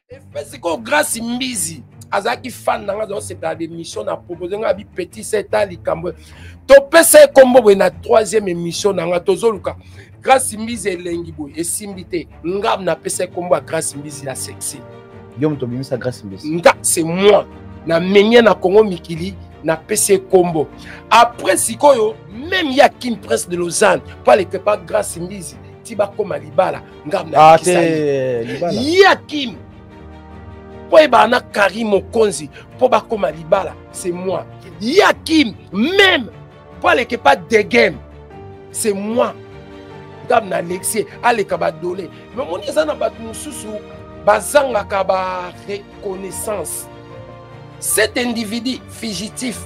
C'est quoi grâce Mbizi azaki fan nanga dans cette émission na proposer nga bi petit seta likambo to pesa kombo na troisième émission nanga tozoluka grâce Mbizi elengi boy esimbité ngam na pesa kombo grâce Mbizi la sexy Guillaume to bimisa grâce Mbizi nga c'est moi na menye na Congo Mikili na pesa kombo après sikoyo même ya Kim Prince de Lausanne pas les pas grâce Mbizi tiba koma libala ngam na libala ya Kim po ebana Karim Mokonzi po bakoma libala c'est moi Yakim même po aleke pas de game c'est moi ngam na Alexis aleka ba dolé mais moni eza na bato mosusu bazangaka ba reconnaissance cet individu fugitif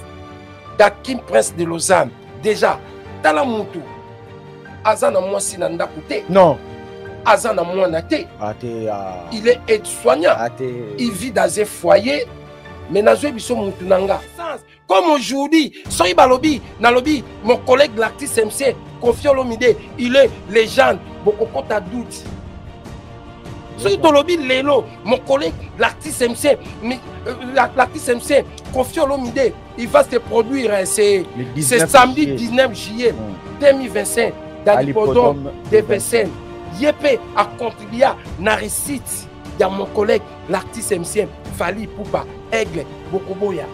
d'Akim Prince de Lausanne déjà tala mutu azana mwasi na ndako te non Azana Mouanate, il est aide-soignant, il vit dans un foyer, mais dans un biso Moutunanga. Comme aujourd'hui, soy balobi, nalobi, mon collègue l'artiste MC, Kofi Olomide, il est légende, beaucoup de doute. Soy tolobi Lelo, mon collègue l'artiste MC, Kofi Olomide, il va se produire, c'est samedi 19 juillet 2025, dans l'hippodrome de Vincennes. Yepé a contribué à la réussite de mon collègue, l'artiste MC, Fali Poupa, Aigle, Bokoboya,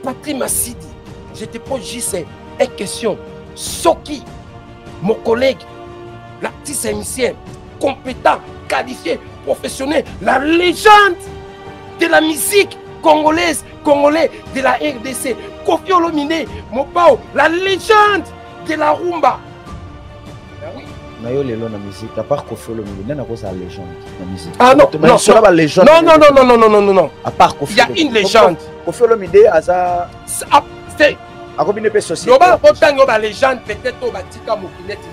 Patrick Massidi. Je te pose juste une question. Soki, mon collègue, l'artiste MC, compétent, qualifié, professionnel, la légende de la musique congolaise, congolais de la RDC, Kofi Olomide, Mopao, la légende de la rumba. Nayo lelo na musique à part Kofi Olomide nana ko sa légende na musique ah non non sur la légende non à part Kofi il y a une légende Kofi Olomide aza c'est a combien de société loba otango ba légende peut-être ba tika mokineti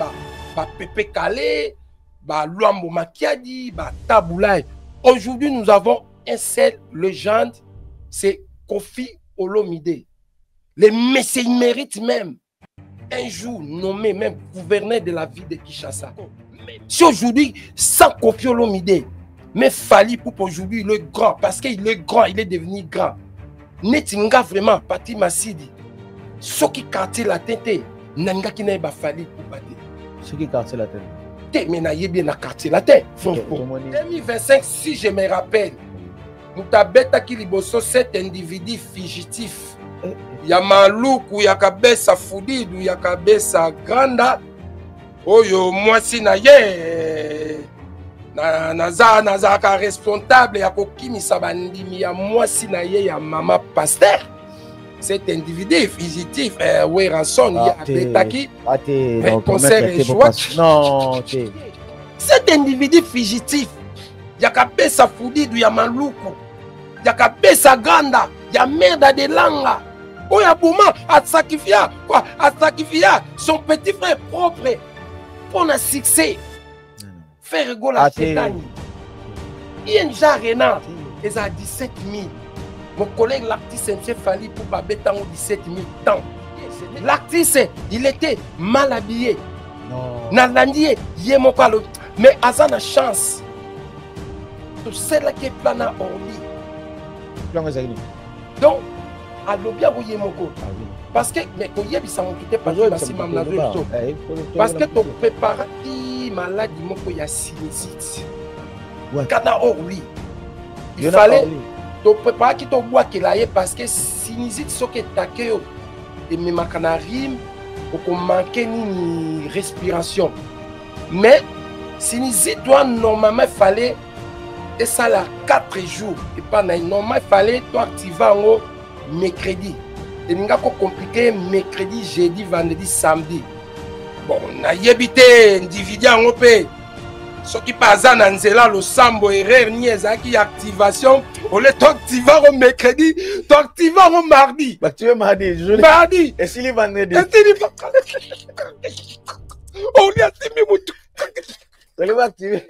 ba Pepe Kale ba Luambo Makiadi ba Taboulay. Aujourd'hui nous avons un seul légende, c'est Kofi Olomide. Les messieurs méritent même un jour nommé même gouverneur de la ville de Kinshasa. Si aujourd'hui, sans Kofi Olomide, mais Fali pour aujourd'hui, il est grand, parce qu'il est grand, il est devenu grand. Netinga vraiment, Pati Massidi. Ce qui quartier la tête, Nanga qui n'a pas Fali pour battre. Ce qui quartier la tête. Mais n'a bien la quartier la tête. 2025, si je me rappelle, nous t'abeta qui liboso cet individu fugitif. Ya maluku ya kabesa fudidu ya kabesa granda oyo mwasi na ye naza ka responsable ya kokimisa bandimi ya mwasi na ye ya mama pasteur. Cet individu fugitif we ranson ya betaki concert et joie. Non cet individu fugitif ya kabesa fudidu ya maluku ya kabesa granda ya merda de langa. Oyabouma a sacrifié quoi? A sacrifié son petit frère propre pour un succès. Faire rigoler la Chétanie. Il y a une jarena. Ils ont 17 000. Mon collègue l'artiste MC Fali pour Babetango 17 000 temps. L'artiste, il était mal habillé. Nalandier, il est mon palo. Mais à la chance. Tout celle qui est plana orbi. Donc, parce que mais parce que tu prépares une maladie il y a sinusite. Il fallait te préparer qui te bois qu'il aille parce que sinusite ce qui est taqué et même canarime pour manquer une respiration. Mais sinusite doit normalement fallait et ça là 4 jours et pas normalement il fallait toi activer en haut mercredi. Et nous avons compliqué mercredi, jeudi, vendredi, samedi. Bon, on a yébité individu en paix. Ce qui passe dans Nzela, le sambo erreur, ni qui activation. On est activé au mercredi, tu activé au mardi. Bah, tu es mardi, je mardi. Et si les vendredi. On y a timé mon tout. On va activer.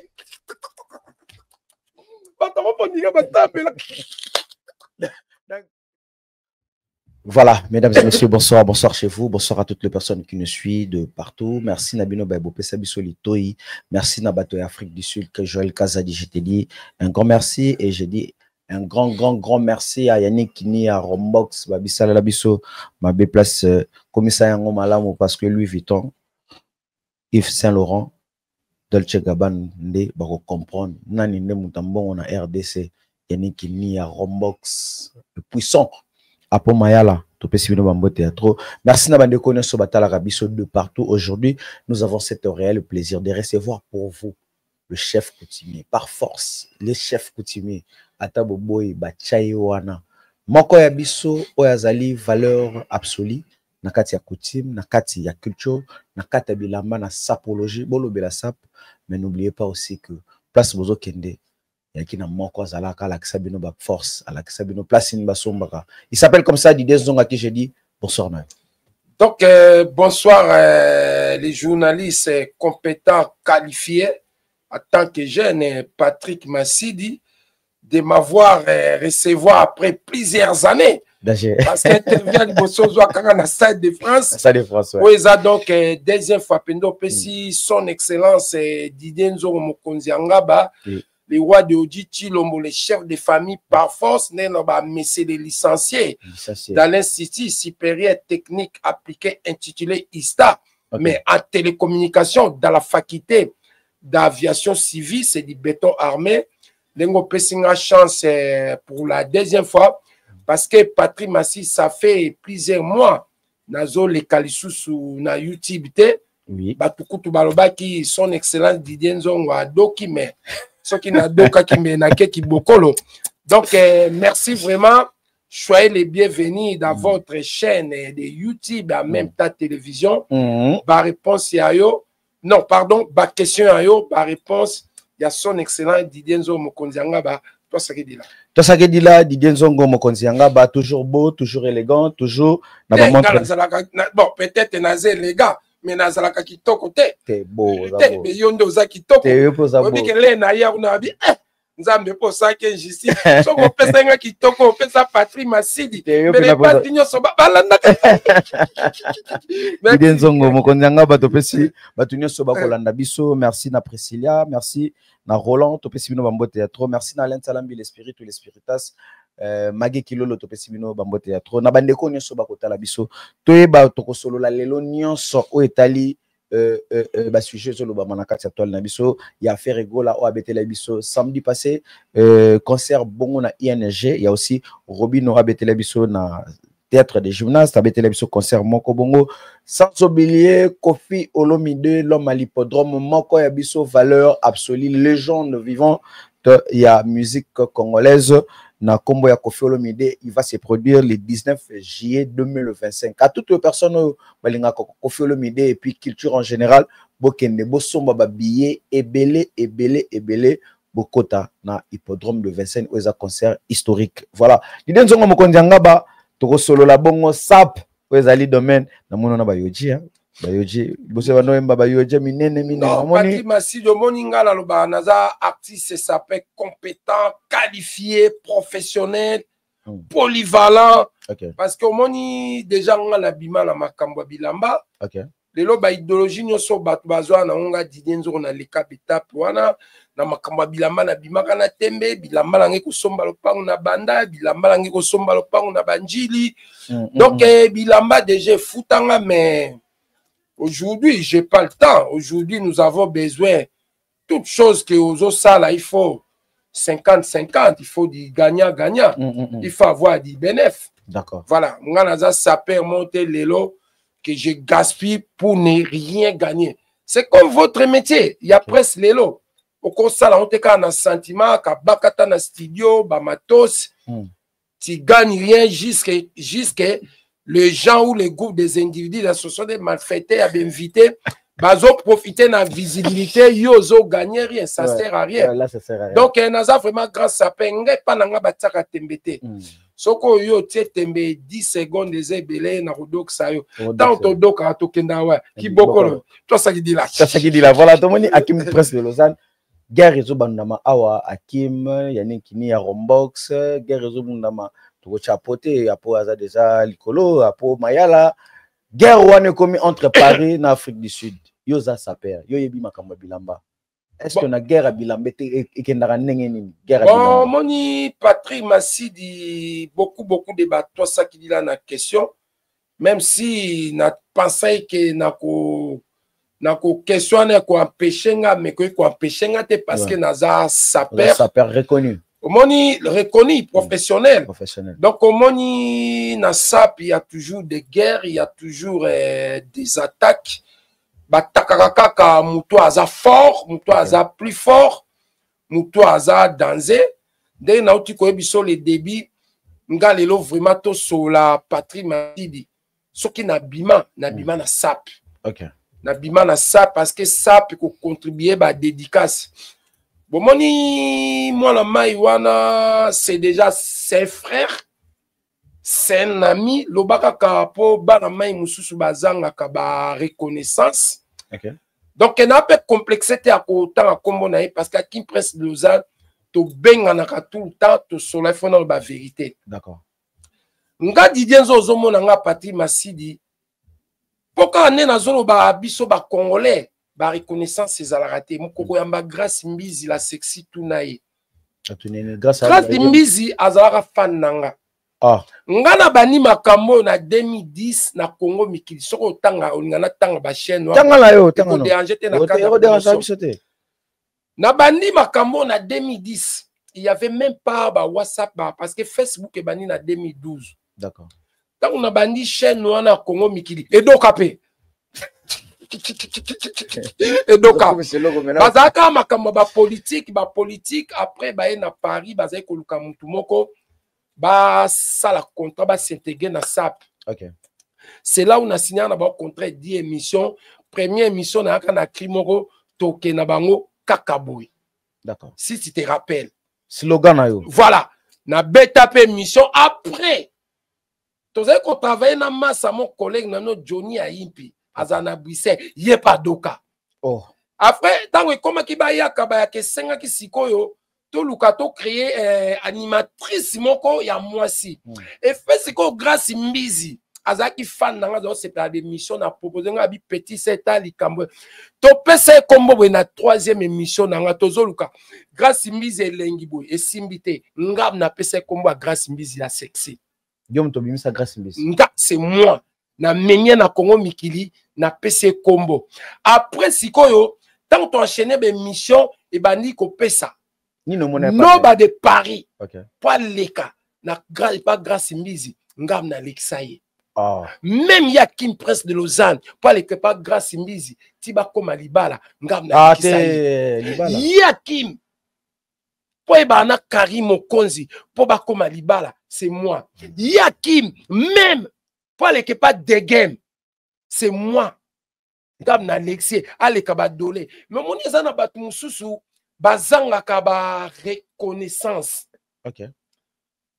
Voilà, mesdames et messieurs, bonsoir, bonsoir chez vous, bonsoir à toutes les personnes qui nous suivent de partout. Merci Nabino Baibo Pesabiso Litoi, merci Nabato Afrique du Sud, que Joël Kazadi, je t'ai dit un grand merci et j'ai dit un grand merci à Yannick Kini, à Rombox, Babissa Labiso, ma place commissaire Yango Malamo parce que Louis Vuitton, Yves Saint-Laurent, Dolce Gabbana, Nde, Bako comprendre, Nani Nde Moutambon, on a RDC, Yannick Kini, à Rombox, le puissant. Apo Mayala, Topesibino Bambo Théâtre. Merci Nabandeko Neso Batala Rabiso de partout. Aujourd'hui, nous avons cet réel plaisir de recevoir pour vous le chef coutumier. Par force, les chefs coutumiers. Ataboboy, Bachaïwana. Moko Yabiso, Oyazali, valeur absolue. Nakati ya coutume, nakati ya culture, nakati ya bilamba, na sapologie, bolo bela sap. Mais n'oubliez pas aussi que place Bozo Kende. Il s'appelle comme ça, Didier Zonga, qui j'ai dit bonsoir. Donc, bonsoir les journalistes compétents, qualifiés, en tant que jeune, Patrick Massidi, de m'avoir recevoir après plusieurs années. Parce qu'intervient le Bossozoa quand on a Stade de France. Stade de France, ouais. Oui, ça donc, deuxième fois, Pendo Pessi, son excellence Didier Nzongo Mokonzi Angaba. Les rois de Oditi, les chefs de famille, par force, messieurs les licenciés dans l'Institut supérieur technique appliqué intitulé ISTA, mais en télécommunication, dans la faculté d'aviation civile, c'est du béton armé. Lengo Pessinga chance pour la deuxième fois, parce que Patrick Massi, ça fait plusieurs mois, nazo les Kalissou sur YouTube, oui. Batukutu Baloba qui son excellence Didier Nzongo a doki mais ce qui n'a doka qui menake qui bokolo. Donc merci vraiment, soyez les bienvenus dans votre chaîne de YouTube en même temps télévision. Ba réponse ya yo, non pardon, ba question ya yo, ba réponse il y a son excellent Didier Nzongo Mokonzi Angaba. Toi ça qui dit là. Toi ça qui dit là, Didier Nzongo Mokonzi Angaba, toujours beau, toujours élégant, toujours. Bon peut-être nazé les gars. Mais nazalaka kitoko te. T'es beau. Te mais yondo za kitoko. T'es beau za beau. Obi kele na ya una bi nzambe po sa ke justice. So ko pesa nga kitoko, pesa Patrick Massidi. Mais les patinyo so balanda. Didier Nzongo Mokonzi Angaba topesi batunyo so bakolanda biso. Merci na Priscilla, merci na Roland topesi bino bambo théâtre. Merci na Alain Salambi l'esprit ou l'espiritas. Magé Kilolo topesi bino bambo théâtre na bandeko nyonso bakota la biso toyeba tokosolo la lelo nyonso o etali ba sujet solo ba manakati ya toile na biso ya faire gola o abetela biso samedi passé concert bongo na ING il y a aussi Robin aura betela biso na théâtre des gymnastes abetela biso concert moko bongo sans oublier Kofi Olomide l'homme à l'hippodrome moko ya biso valeur absolue légende vivant il y a musique congolaise na combo ya Kofi Olomide, il va se produire le 19 juillet 2025. À toutes les personnes balinga Kofi Olomide et puis culture en général, bokende bosomba ba billet ebele bokota na hippodrome de Vincennes où un concert historique. Voilà. Didier Nzongo Mokonzi Angaba toko solo la bongo sap où ezali domaine na mono na bayoji hein. Bayoji bosse bano emba bayoji minene non Patrick Massidi moninga la loba naza artiste s'appelle compétent qualifié professionnel polyvalent parce que moni déjà on a bima la makambo bilamba lelo ba idéologie nyoso batu bazwa na onga Didier Nzongo na leka betape wana na makambo bilamba na bimaka na tembe bilamba langi kosomba lopango na banda bilamba langi kosomba lopango na banjili donc bilamba déjà futanga mais aujourd'hui, je n'ai pas le temps. Aujourd'hui, nous avons besoin de toutes choses que aux autres salles, il faut 50-50, il faut du gagnant-gagnant. Il faut avoir du bénéfice. D'accord. Voilà. Ça peut monter les lots que je gaspille pour ne rien gagner. C'est comme votre métier. Il y a presque les lots. Au cours de ça, on a un sentiment que dans studio, matos, tu ne gagnes rien jusqu'à les gens ou les groupes des individus, la société malfaités, à invité, bazo profiter de la visibilité, yozo gagner rien, ça sert à rien. Là, ça sert à rien. Donc, naza vraiment grand sapin, ngai pas nanga bataka tembete. Soko yo tie tembe 10 secondes des ebele na rodok sayo. Tant to doka to kenda wa ki bokolo. Toi ça qui dit là. Ça qui dit là. Voilà, tout le monde Hakim Prince de Lausanne. Guerre réseau bandama awa Hakim, Yannick Kini à Rombox, guerre réseau bandama to chapoter apo aza déjà likolo apo mayala guerre wana commis entre Paris et Afrique du Sud yo za saper yo yebi makambo bilamba est-ce que na guerre à bilamba et kendara ndenge nini guerre à bilamba moni Patrick Massidi beaucoup de bateaux ça qui dit là na question même si na pensais que na ko question na ko empêcher nga mais ko empêcher nga parce que naza saper reconnu moni reconnu professionnel. Donc moni na sap il y a toujours des guerres, il y a toujours des attaques. Batakakaka muto aza fort, muto aza plus fort, muto aza danger. Dès na uti ko biso le débit nga lelo vraiment to sur la patrie Massidi. Soki na bima na sap. OK. Na bima na sap parce que sap ko contribuer ba dédicace. Bon, moni, moi, la Maïwana, c'est déjà ses frères, c'est un ami. Lobaka kapo, bana maï mususu bazanga kaba reconnaissance. Okay. Donc, il n'a pas de complexité à côté à Kombonaï parce qu'à Kim Prince de Lausanne, tu benganaka tout le temps, tu soleil dans la vérité. D'accord. Nga Didier Zozomo nanga Patrick Massidi. Pourquoi on est dans zone ba biso ba congolais? Ba reconnaissance ces raté mukoko yamba grâce mbizi la sexy tunaye grâce mbizi azalaka fan nanga ngana bani makambo na 2010 na Congo mikili soko tanga olingana tanga ba chaîne tanga la yo tanga no na bani makambo na 2010 il y avait même pas ba WhatsApp parce que Facebook est bani na 2012. D'accord. Donc on a bani chaîne na Congo mikili et donc après et donc bazaka makambo ba politique après ba na Paris bazai ko luka mutu moko ba sala contrat ba s'intégrer na SAP. OK. C'est là où on a signé un contrat 10 émissions. Première émission na kana Krimoro toke na bango Kakaboui. D'accord. Si tu te rappelles. Slogan na yo. Voilà, na beta émission après. Tozai ko travailler na massa mon collègue na no Johnny Aimpi. Azana brise ye pas doka. Oh. Après tant comme ki ba ya kaba ya ke senga ki sikoyo to luka to créer animatrice moko ya mwasi. Et fait siko grâce mbizi azaki fan nanga do c'est la émission na proposer nga bi petit seta likambo. To pese kombo na troisième émission nanga tozo luka grâce mbizi elengi boy et simbité ngam na pese kombo grâce mbizi la sexy. Diom to bimisa grâce mbizi. Nga c'est moi. Na menye na Congo mikili na PC combo après sikoyo tant tu enchaîné be mission et bandi ko pesa ni no mona pas de Paris. OK. Pas leka na pas grâce mbizi ngam na lexaye. Même ya Kim Prince de Lausanne pas leka pas grâce mbizi tiba koma libala ngam na lexaye. Ya Kim po ebana Karim Okonzi po ba koma libala c'est moi. Ya Kim même pas les pas de game, c'est moi. Comme na Alexis, allez kaba dolé. Mais mon ezana batu mususu bazanga kaba reconnaissance. OK.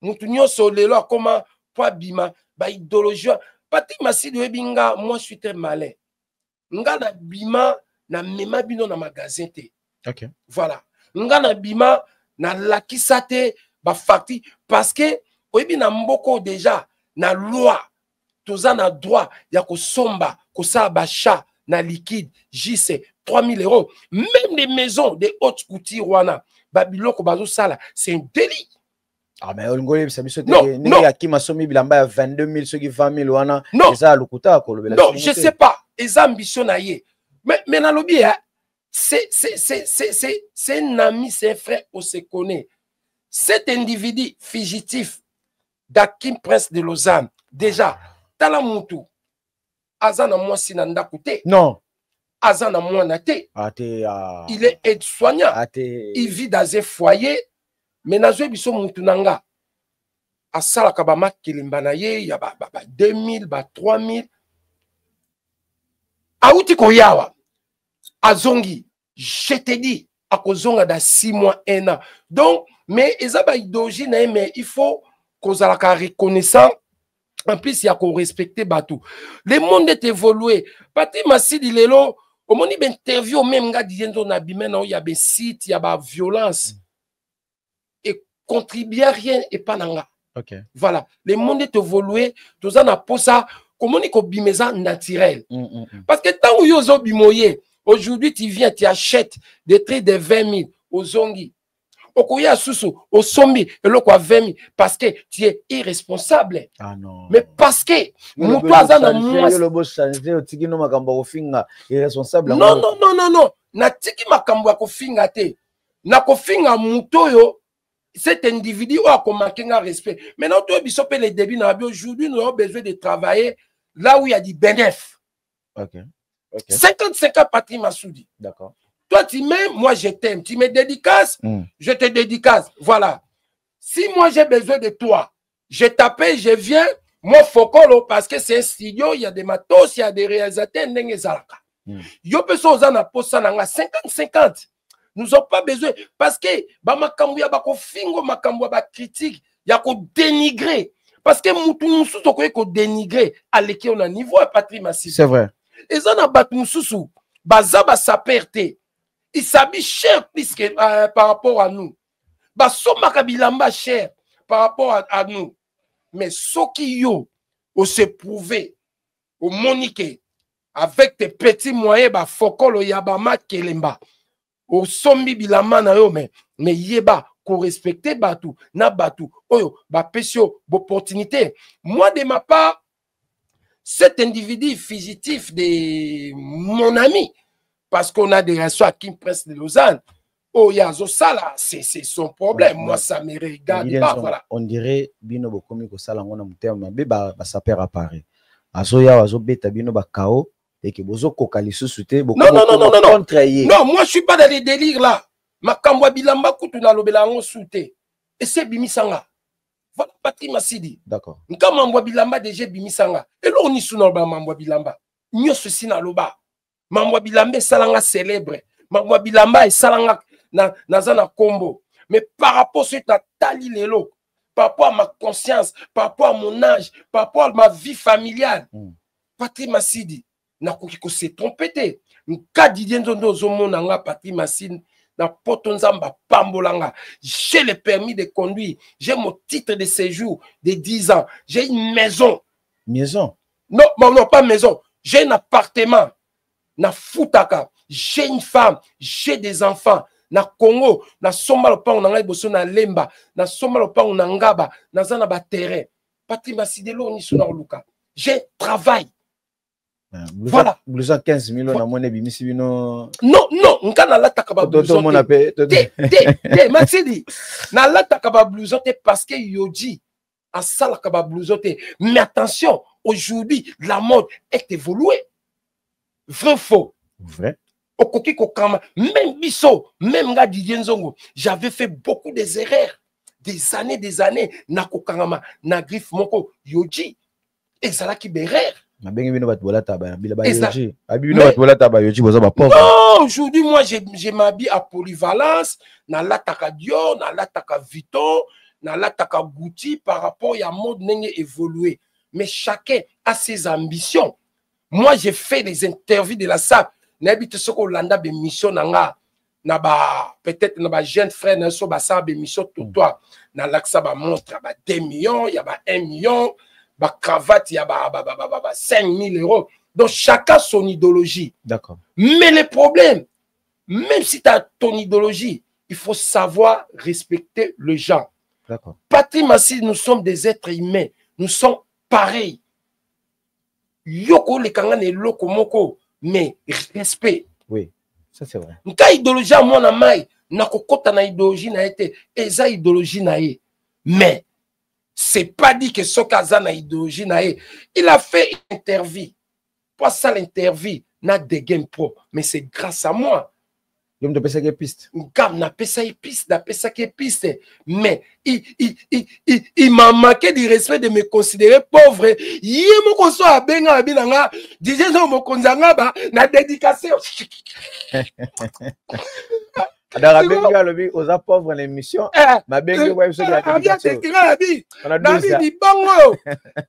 Mutunyo solelo comment pas bima ba idéologie. Pati Massidi webinga moi je suis très malin. Nga na bima na mema bino na magasin te. OK. Voilà. Nga na bima na lakisate ba fakti parce que oyebi na mboko déjà na loi toza na droit ya kosomba kosa bacha na liquide JC 3000 €. Même les maisons des hautes couture wana babiloko bazo sala c'est un délit. Ah mais olngole ça biso te ya kima somi bilamba ya 22 000 ceux qui 20 000 wana ça lukuta ko lobela. Non, je sais pas. Les ambitions na ye. Mais na lobby c'est un ami, c'est un frère, on se connaît. Cet individu fugitif d'Akim Prince de Lausanne déjà Tala mutu azana mwasi na ndakute. Non. Azana mwana te. Il est aide-soignant. Il vit dans un foyer. Mais nazwe biso mutu nanga. Asala kabama kilimba na ye ya ba 2000 ba 3000. Auti koyawa. Azongi, je te dis akozonga da 6 mois 1 an. Donc mais ezaba idéologie na mais il faut kozala ka reconnaissant. En plus, il y a qu'on respecte Batou. Le monde est évolué. Pati Massidi Lelo, au moment où interview même gars disant na bimena il y a des sites, il y a des violences. Et contribuer à rien et pas nanga. Ok. Voilà. Le monde est évolué. Tout ça n'a pas ça. Comment on dit qu'on bimeza naturel. Parce que tant que yo bimoye, aujourd'hui tu viens, tu achètes des traits de 20 000 aux zongi. Okoya susu, au sombi, et le quoi 20 000. Parce que tu es irresponsable. Ah non. Mais parce que non, non. Na tiki makambo ya kofinga te. Na kofinga mutoyo, cet individu a manqué un respect. Maintenant, tu as les débuts. Aujourd'hui, nous avons besoin de travailler là où il y a du bénéfice. Ok. 55 ans, Patrick Massoudi. D'accord. Toi, tu m'aimes, moi je t'aime. Tu me dédicaces, je te dédicace. Voilà. Si moi j'ai besoin de toi, je t'appelle, je viens, moi Fokolo, parce que c'est un studio, il y a des matos, il y a des réalisateurs, yo peso ozana posa nanga 50-50. Nous n'avons pas besoin parce que makambo ya bako fingo makambo ya ba critique ya ko dénigrer parce que mutu mususu ko dénigrer aleki on a niveau à Patrick Massi. C'est vrai. Et ça na bat mususu baza ba saperte. Il s'habille cher puisque par rapport à nous. Ba soma kabilamba cher par rapport à nous. Mais soki yo o se prouver au monique avec tes petits moyens, ba fokolo yabama kelemba. Au sombi bilama na yo, mais yeba, ko respecter batu, na batu, oyo, ba pesio, opportunité. Moi, de ma part, cet individu fugitif de mon ami, parce qu'on a des relations à Kim Prince de Lausanne, oh, yazo sala, c'est son problème. Moi, ça me regarde pas, voilà. On dirait, bino bokomi ko sala ngona mutema, ba saper apparaît. Azo ya wazo beta bino ba kao. Et que bozo kokali susute non, moi je suis pas dans les délires là. Makambwa bilamba kutu na lobela ngo sute. Et c'est bimisanga. Voilà Patrick Masidi. D'accord. Nkama mbwa bilamba déjà bimisanga. Et là on y suna ba mambwa bilamba. Nyo ceci na loba. Mambwa bilamba salanga célèbre. Mambwa bilamba et salanga na zana combo. Mais par rapport à ta tali lelo, par rapport à ma conscience, par rapport à mon âge, par rapport à ma vie familiale. Patrick Masidi na koki ko se tromper te nka Didier Nzondo zomona nga Patrick Masidi na poto nzamba pambolanga. J'ai le permis de conduire, j'ai mon titre de séjour de 10 ans, j'ai une maison. Non, pas maison, j'ai un appartement na Futaka, j'ai une femme, j'ai des enfants na Congo, na somba lopango na ngai boso na Lemba, na somba lopango na Ngaba, na zana ba terrain. Patrick Masidi lo ni suna luka. J'ai travail. Voilà. 15 millions na mone bimisi bino. Non, ngana la takaba blouson. Masidi. Na la takaba blouson parce que Yoji a sala kaba blouson. Mais attention, aujourd'hui, la mode est évoluée. Vrai faux. Vrai. Okoki kokama, même biso, même nga Didier Nzongo, j'avais fait beaucoup des erreurs. Des années, na kokangama, na griffe moko Yoji. Et ça là qui berère. Non, aujourd'hui, moi, je m'habille à Polyvalence, dans l'ataka Dior, dans l'ataka Vuitton, dans l'ataka Gucci, par rapport à la mode n'est évolué. Mais chacun a ses ambitions. Moi, j'ai fait des interviews de la SAP. N'habite ce qu'on l'a des missions, peut-être na jeune frère, n'a pas des missions tout toi. Dans l'axa, montre 2 millions, il y a 1 million. Ba cravate, il y a 5 000 euros. Donc, chacun son idéologie. D'accord. Mais le problème, même si tu as ton idéologie, il faut savoir respecter le gens. D'accord. Patrick Massi, nous sommes des êtres humains. Nous sommes pareils. Yoko le kangan et loko moko, mais respect. Oui, ça c'est vrai. Nka idéologie à mon amai, na kokota na idéologie na été, eza idéologie na ye. Mais c'est pas dit que ce Kazan a idéologie nae. Il a fait une interview. Pas ça l'interview n'a des gains pro, mais c'est grâce à moi. Il m'a fait piste. N'a pas ça piste, n'a pas ça piste. Mais il m'a manqué du respect de me considérer pauvre. Il m'a conçu à benga binanga. Disais non mon konzanga ba na dédicacé. Dans la lobby aux pauvres l'émission ma bengue ouais ce la dédication on a dit di bango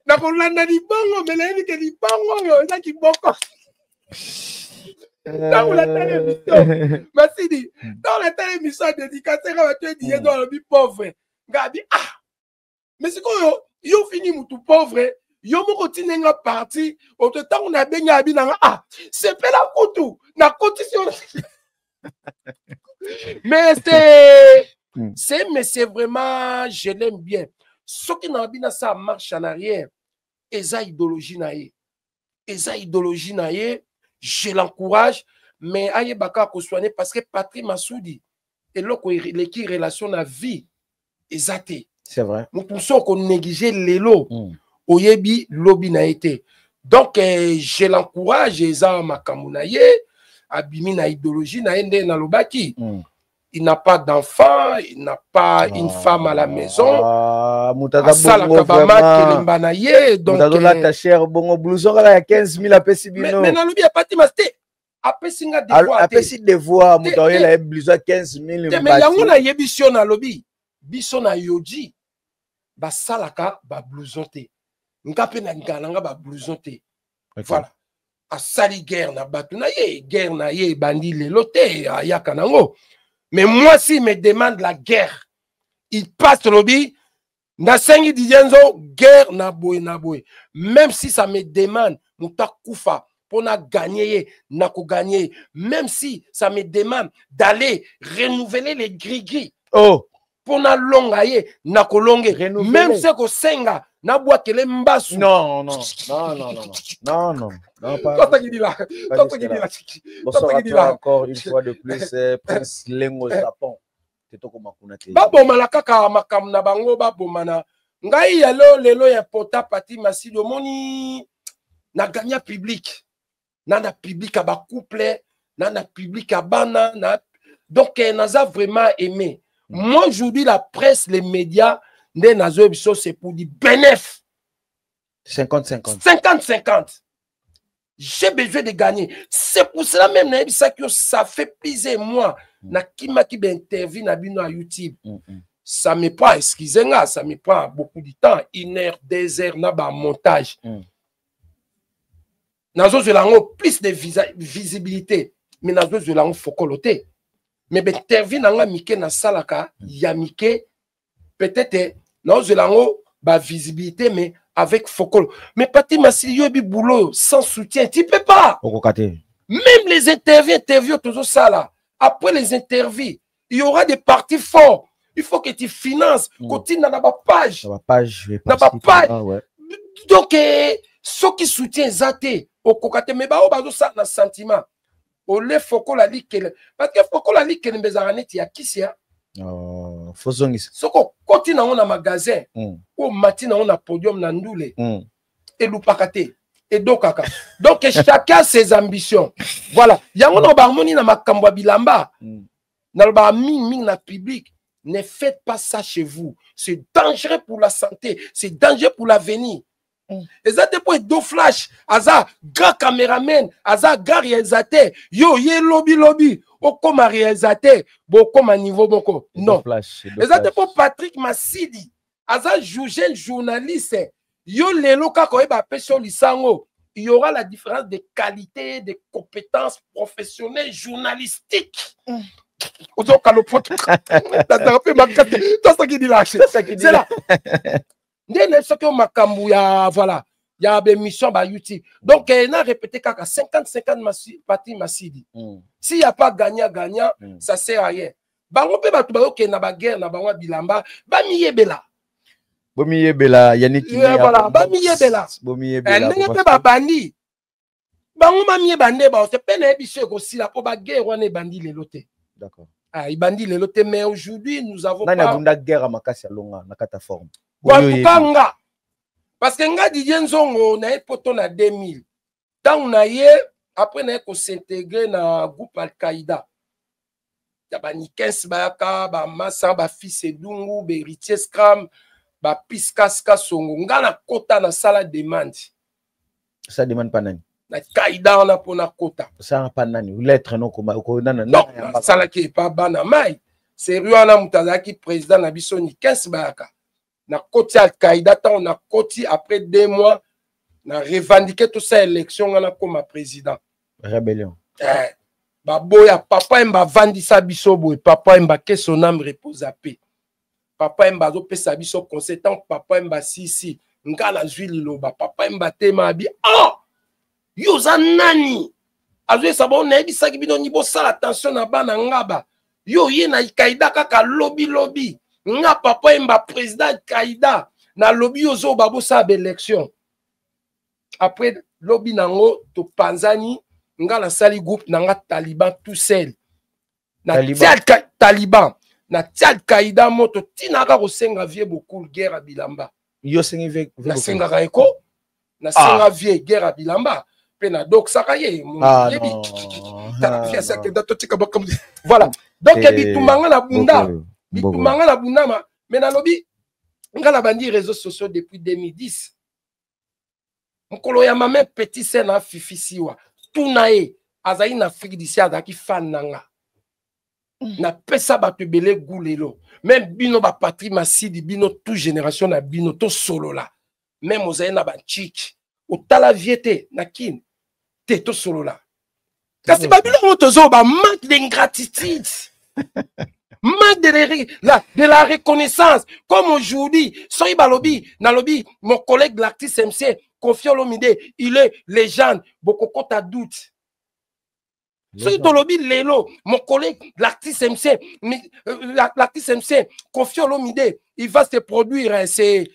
na ko landa di bango mais la vie di bango yo ça qui boko dans la télévision Masidi dans la télévision dédicacée quand tu dis dans le lobby pauvre Gabi Mais c'est quoi yo fini mutu pauvre, yo moko tinenga parti, au temps on a benya abinanga ah, c'est pas la kutu, na cotisation. Mais c'est vraiment, je l'aime bien. Ce qui n'a pas ça marche en arrière, eza idéologie naie. Eza idéologie naie, je l'encourage, mais aye baka ko soigner parce que Patrick Massoudi et l'équipe relation na vie ezate. C'est vrai. Nous pensons qu'on négligeait l'élo. Oyebi lobby na été. Donc je l'encourage eza makamunaye, abimi na idéologie na ende na lobaki. Il n'a pas d'enfant, il n'a pas une femme à la maison. Moutada donc ta chère bongo blouson la 15 000 apesi bino. Mais na lobi a pati masté. Apesi nga devoir. Apesi devoir moutada la blouson 15 000. Mais yango na yebisio na lobi. Biso na yoji. Ba salaka ba blouson te. Ngape na ngalanga ba blouson te. Voilà. A sali guerre na batu na ye, guerre na ye bandi lelo te ayaka nango. Mais moi, s'il me demande la guerre, il passe lobby, na sengi dizenzo, guerre na boy. Même si ça me demande, mouta koufa, pour na gagner, na ko gagner. Même si ça me demande d'aller renouveler les gris-gris. Oh! Pour na longaye, na ko longue. Même si ko senga, na bois que les mbassu. Non. Bonsoir encore une fois de plus, Prince Lengo Japon. Baboma kaka makam na bango babomana. Ngai yalo lelo ya pota pati masidi omoni na gagna public. Na public a ba couple, na public a bana, donc naza vraiment aimé. Moi aujourd'hui la presse, les médias, c'est pour du bénéfice. 50-50. J'ai besoin de gagner. C'est pour cela même que ça fait plaisir moi. Na kima ki interview na bino à YouTube. Ça me prend, excusez-moi, ça me prend beaucoup de temps. 1 heure, 2 heures, na ba montage. Nazo zelango plus de visibilité. Mais nazo zelango fokolote. Mais interview na nga mike na salaka, ya mike peut-être nazo zelango ba visibilité mais avec Fokol. Mais Pati Massi, yobi boulot sans soutien, tu peux pas. Même les interviews, tout ça là. Après les interviews, il y aura des partis forts. Il faut que tu finances. Continue dans ma page. Dans ma page. Donc, ceux qui soutiennent Zate, au Kokate, mais bah, on ça dans sentiment. Au lait Fokol a dit que. Parce que Fokol a dit que les Bézaranettes, il y a qui c'est? Soko koti na on magasin ou matin on a podium na ndule et lupakate et dokaka. Donc chacun ses ambitions. Voilà, yango na ba moni na makambo bilamba na ba ming na public. Ne faites pas ça chez vous. C'est dangereux pour la santé, c'est dangereux pour l'avenir. Et ça pour deux flash, aza grand caméraman, aza grand réalisateur, yo ye lobby. Au comme réalisateur, comme à niveau boko. Non. Et ça pour Patrick Masidi, aza jeune journaliste, yo lelo ka ko eba peso lisango, il y aura la différence de qualité, de compétences professionnelles journalistiques. C'est là. Voilà. Il y a des missions sur YouTube. Donc, il a répété 50-50 Patrick Masidi. S'il n'y a pas gagnant, ça ne sert à rien. Bango pe batu ba ok na ba guerre na bango bilamba ba miyebela. Bo miyebela Yannick. Voilà, ba miyebela. Bo miyebela. Ndenge pe ba bandi. Bango ma miyebande ba se pene biso ko sila po ba guerre wana bandi lelo te. D'accord. Ah, il bandi lelo te mais aujourd'hui nous avons pas. Nani abunda guerre makasi alonga na kata forme. Nga. Parce que nga Didier Nzongo na poto na 2000. Tant na ye après na ko s'intégrer na groupe Al-Qaïda. Ya ba Nikens Bayaka, ba Massa, ba fils Edungu, ba héritier Scram, ba Piskaska Songo. Nga na kota na sala demande. Ça demande pas nani. Na Qaïda on a pour na kota. Ça pas nani. Lettre non comme nana. Non, sala qui pas bana mai. C'est Ruana Mutazaki président na biso Nikens Bayaka. Na koti Al-Qaïda, on a koti après 2 mois, on a revendiqué toute cette élection, on a comme président. Rébellion. Baboya, papa m'a vendu sa bisobo, papa m'a que son âme repose à paix. papa mbazo pesa biso conseil tant papa mba si ngala zwili loba papa mba tema bi yoza nani azwe sabo na ebisaki bino ni bo sala attention na bana ngaba yo ye na ikaida kaka lobi nga papa mba président kaida na lobi yozo babo sa élection après lobi nango to panzani ngala sali groupe nanga Taliban tout seul na Taliban na Tchad Kaida moto tinaka kosenga vie beaucoup guerre à Bilamba yo sengi ve na senga raiko na senga vie guerre à Bilamba pe na donc sakaye voilà donc bitumanga na bunda bitumanga na bunda ma mais na lobi ngala bandi réseaux sociaux depuis 2010 mkolo ya mame petit sena fifisiwa tunae azali na Afrique d'ici azaki fan nanga na pesa bato belé goulelo même bino ba patrie Masidi bino toute génération na bino to solo la même ozaye na ba chik otala viete na kin te to solo la kasi babilo motozo ba manque d'ingratitude manque de la reconnaissance comme aujourd'hui soy balobi na lobi mon collègue l'artiste MC Koffi Olomide il est légende beaucoup ta doute. Soy Dolobi Lelo, mon collègue, l'artiste MC, Koffi Olomide, il va se produire, c'est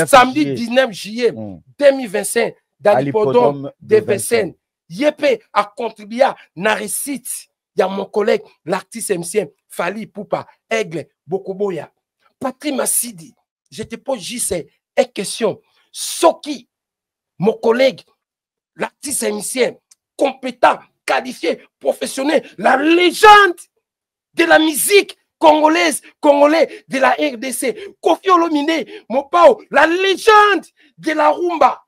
samedi 19 juillet 2025, dans l'hippodrome de Vincennes. Yepé a contribué à la réussite. Il y a mon collègue, l'artiste MC, Fali Poupa, Aigle, Bokoboya, Patrick Massidi. Je te pose juste une question. Soki, mon collègue, l'artiste MC, compétent, qualifié, professionnel, la légende de la musique congolaise, congolais de la RDC. Koffi Olomide, Mopao, la légende de la rumba.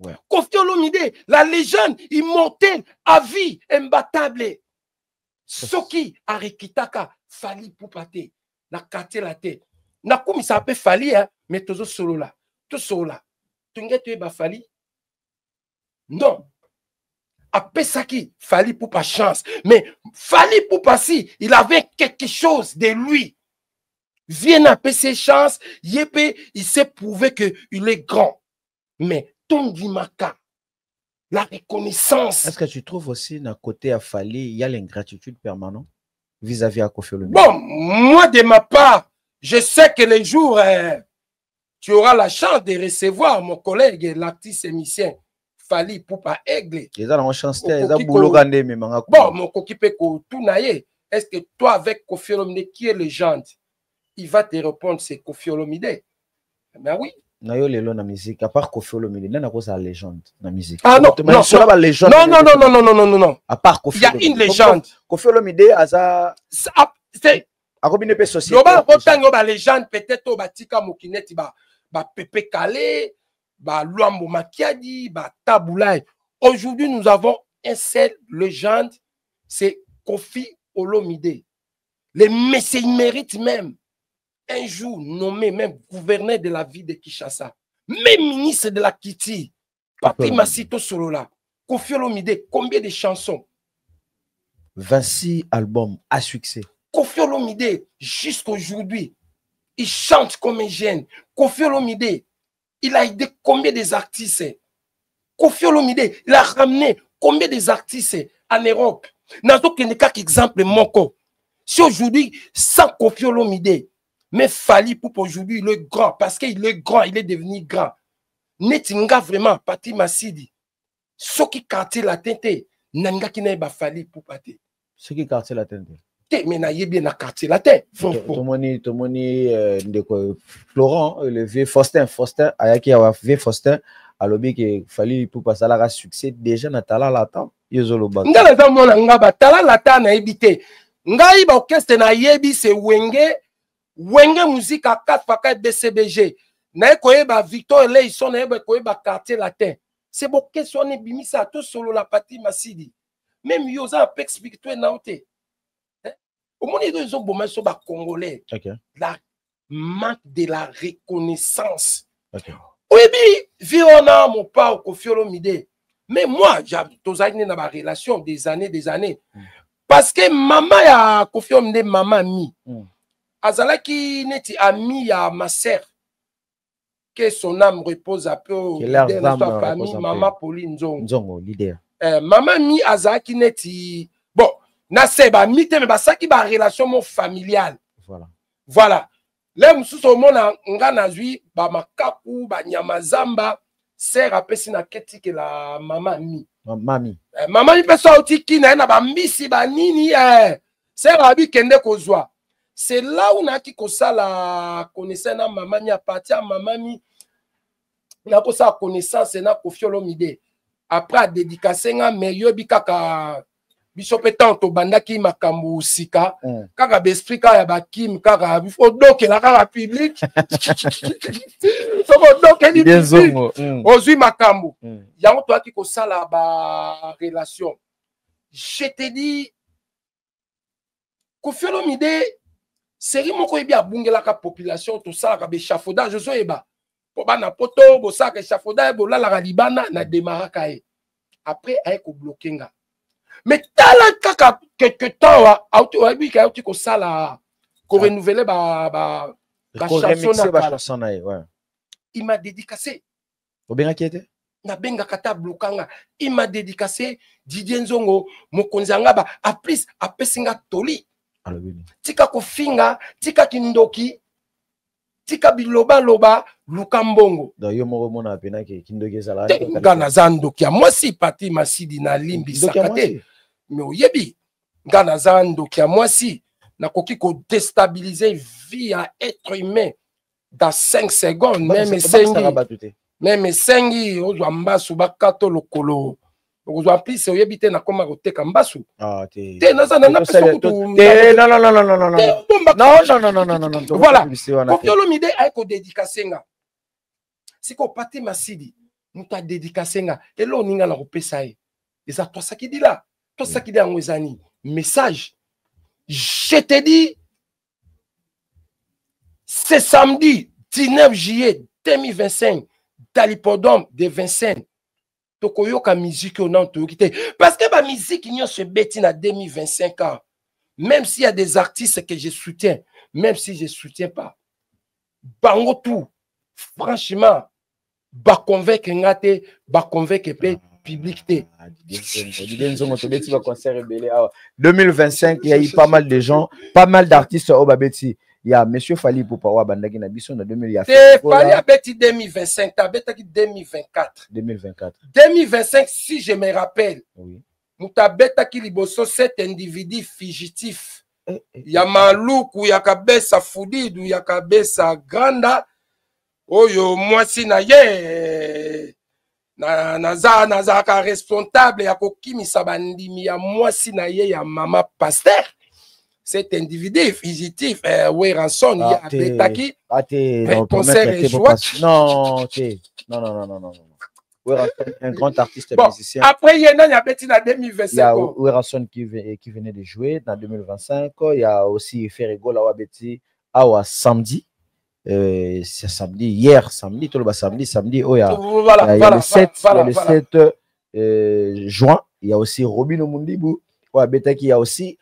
Ouais. Koffi Olomide, la légende immortelle à vie, imbattable. Soki Arikitaka, Fali Poupate, na quartier la tête. Na koumi ça peut Fali, hein, mais tout solo là. Tout solo là. Tu n'as Fali? Non. Après ça qui Fali Poupa chance, mais Fali Poupa si il avait quelque chose de lui. Viens à ses chances, il s'est prouvé qu'il est grand. Mais Tongi Maka, la reconnaissance. Est-ce que tu trouves aussi d'un côté à Fali, il y a l'ingratitude permanente vis-à-vis à Koffi Olomide? Bon, moi de ma part, je sais que les jours tu auras la chance de recevoir mon collègue, l'artiste émissien. Fali Poupa Aigle. Bon, mon coquipé Tounaye, est-ce que toi, avec Koffi Olomide, qui est légende, il va te répondre, c'est Koffi Olomide? Ben oui. Nayo lelo na musique, à part Koffi Olomide, n'a pas sa légende na musique. Ah non, non, non. À part Koffi Olomide. Il y a une légende. Koffi Olomide, c'est à combien de société? La légende, peut-être, au Batika Mokineti, ba Pepe Kale. Luambo Makiadi, Taboulaye. Aujourd'hui, nous avons un seul légende, c'est Koffi Olomide. Les messieurs méritent même un jour nommé même gouverneur de la ville de Kinshasa, même ministre de la Kiti, Patrick Massito Solola. Koffi Olomide, combien de chansons? 26 albums à succès. Koffi Olomide, jusqu'aujourd'hui, il chante comme un jeune. Koffi Olomide, il a aidé combien des artistes? Koffi Olomide, il a ramené combien des artistes en Europe? N'a aucun cas exemple moko. Si aujourd'hui, sans Koffi Olomide, mais Fali Poupa aujourd'hui, il est grand, parce qu'il est grand, il est devenu grand. Netinga vraiment, Pati Masidi. Ce qui quartier la tente, nanga ki na ba Fali Poupa te. Ce qui quartier la tente. Mais na yebi na quartier la tête. Tomoni Florent, le vieux Faustin, ayaki ya vieux Faustin, alobi que Fali Poupa salara succès déjà na tala lata yezolo ba. Ngala za mona ngaba tala lata na ebite. Ngai ba orchestre na yebi se Wenge musique à 4x4 BCBG. Na koyeba Victor Leison na koyeba quartier latin. C'est bon question ne bimisa to solo la Pati Masidi. Même yoza peut expliquer toi na ote. Au monde, ils ont besoin de Congolais. La manque de la reconnaissance. Oui, Viona, mon père, Koffi Olomide. Mais moi, j'ai une relation des années. Parce que maman, Koffi Olomide, maman, azalaki neti ami ya ma sœur. Que son âme repose un peu au leader de notre famille, Maman Pauline Nzongo, leader. Maman mi azalaki neti bon, na seba mi te me basaki ba relation mo familiale. Voilà. Voilà. Là mususu omona nga nazwi ba makaku ba nyamazamba sœur apesi na keti ke la maman mi. Mami. Maman mi peso otiki na ba mbisi ba nini sœur abi kende kozwa. C'est là où on a qui la connaissance na maman ni à partir maman mi na ko sa connaissance na Koffi Olomide. Après a dédicacé nga meilleur bi kaka biso petant to bandaki makambu sika kaka besprit ka ya bakim kaka faut donc la kaka public faut donc ni public ozui makambu yango to aki ko sala ba relation. Je te dis Koffi Olomide série moko ebi abungelaka population to sala ka échafaudage zo eba po bana poto bo sala échafaudage bo la la libana na démaraka e après ay ko bloquer nga mais tala kaka quelque temps auto ebi ka auto ko sala ko renouveler ba chanson na ouais. Il m'a dédicacé obenga qui était na benga kata blokanga il m'a dédicacé Didier Nzongo mokonzi anga ba a plus a pesinga toli. Tika kofinga, tika kindoki, tika biloba loba, lukambongo. Yo moro mona apena ke kindoki sala. Ngana zandoki, moi si pati masidi na limbi sakate. Mais oyebi, ngana zandoki, moi si na koki ko déstabiliser vie à être humain dans 5 secondes, même sengi. Même sengi, ozo ambasu bakato lokolo. Vous en plus, c'est éviter na koma koteka mbasu. Ah, t'es. Non. Voilà. Koffi Olomide a ko dédicacé nga. Si ko pati masidi, muta dédicacé nga. Et là ninga na kopesa e. Eza toi ça qui dit là. Toi ça qui dit en ezani. Message. Je te dis c'est samedi 19 juillet 2025 dans l'hippodrome de Vincennes. Tokoyoka musique au nom de parce que ma musique n'y a se bêtine à 2025 ans. Même s'il y a des artistes que je soutiens, même si je ne soutiens pas, bango tout, franchement, ba convaincre ngate, ba convaincre public. 2025, il y a eu pas mal de gens, pas mal d'artistes au Babeti. Il y a Monsieur Fali Poupawa Bandagi Nabison en 2000. Il y a Fali Abeti 2025, Tabetaki 2024. 2025, si je me rappelle, oui. Mutabetaki Liboso, cet individu fugitif. Il y a Maloukou, il y a Kabesa Foudidou, il y a Kabesa Granda. Oyo, moi si na ye, naza ka responsable, ya kokimi sabandimi, ya moi si na ye, ya Mama Pasteur. Cet individu fugitif, oui, rançon, il y a Betaki, concert et joie. Non, non. Oui, un grand artiste musicien. Après, il y a Betty en 2025. Il y a Rançon qui venait de jouer en 2025. Il y a aussi Ferrego, là, Betty, samedi. C'est samedi, hier, samedi, tout le samedi. Oh, il y a le 7 juin. Il y a aussi Robin Omundibou. Betaki, il y a aussi.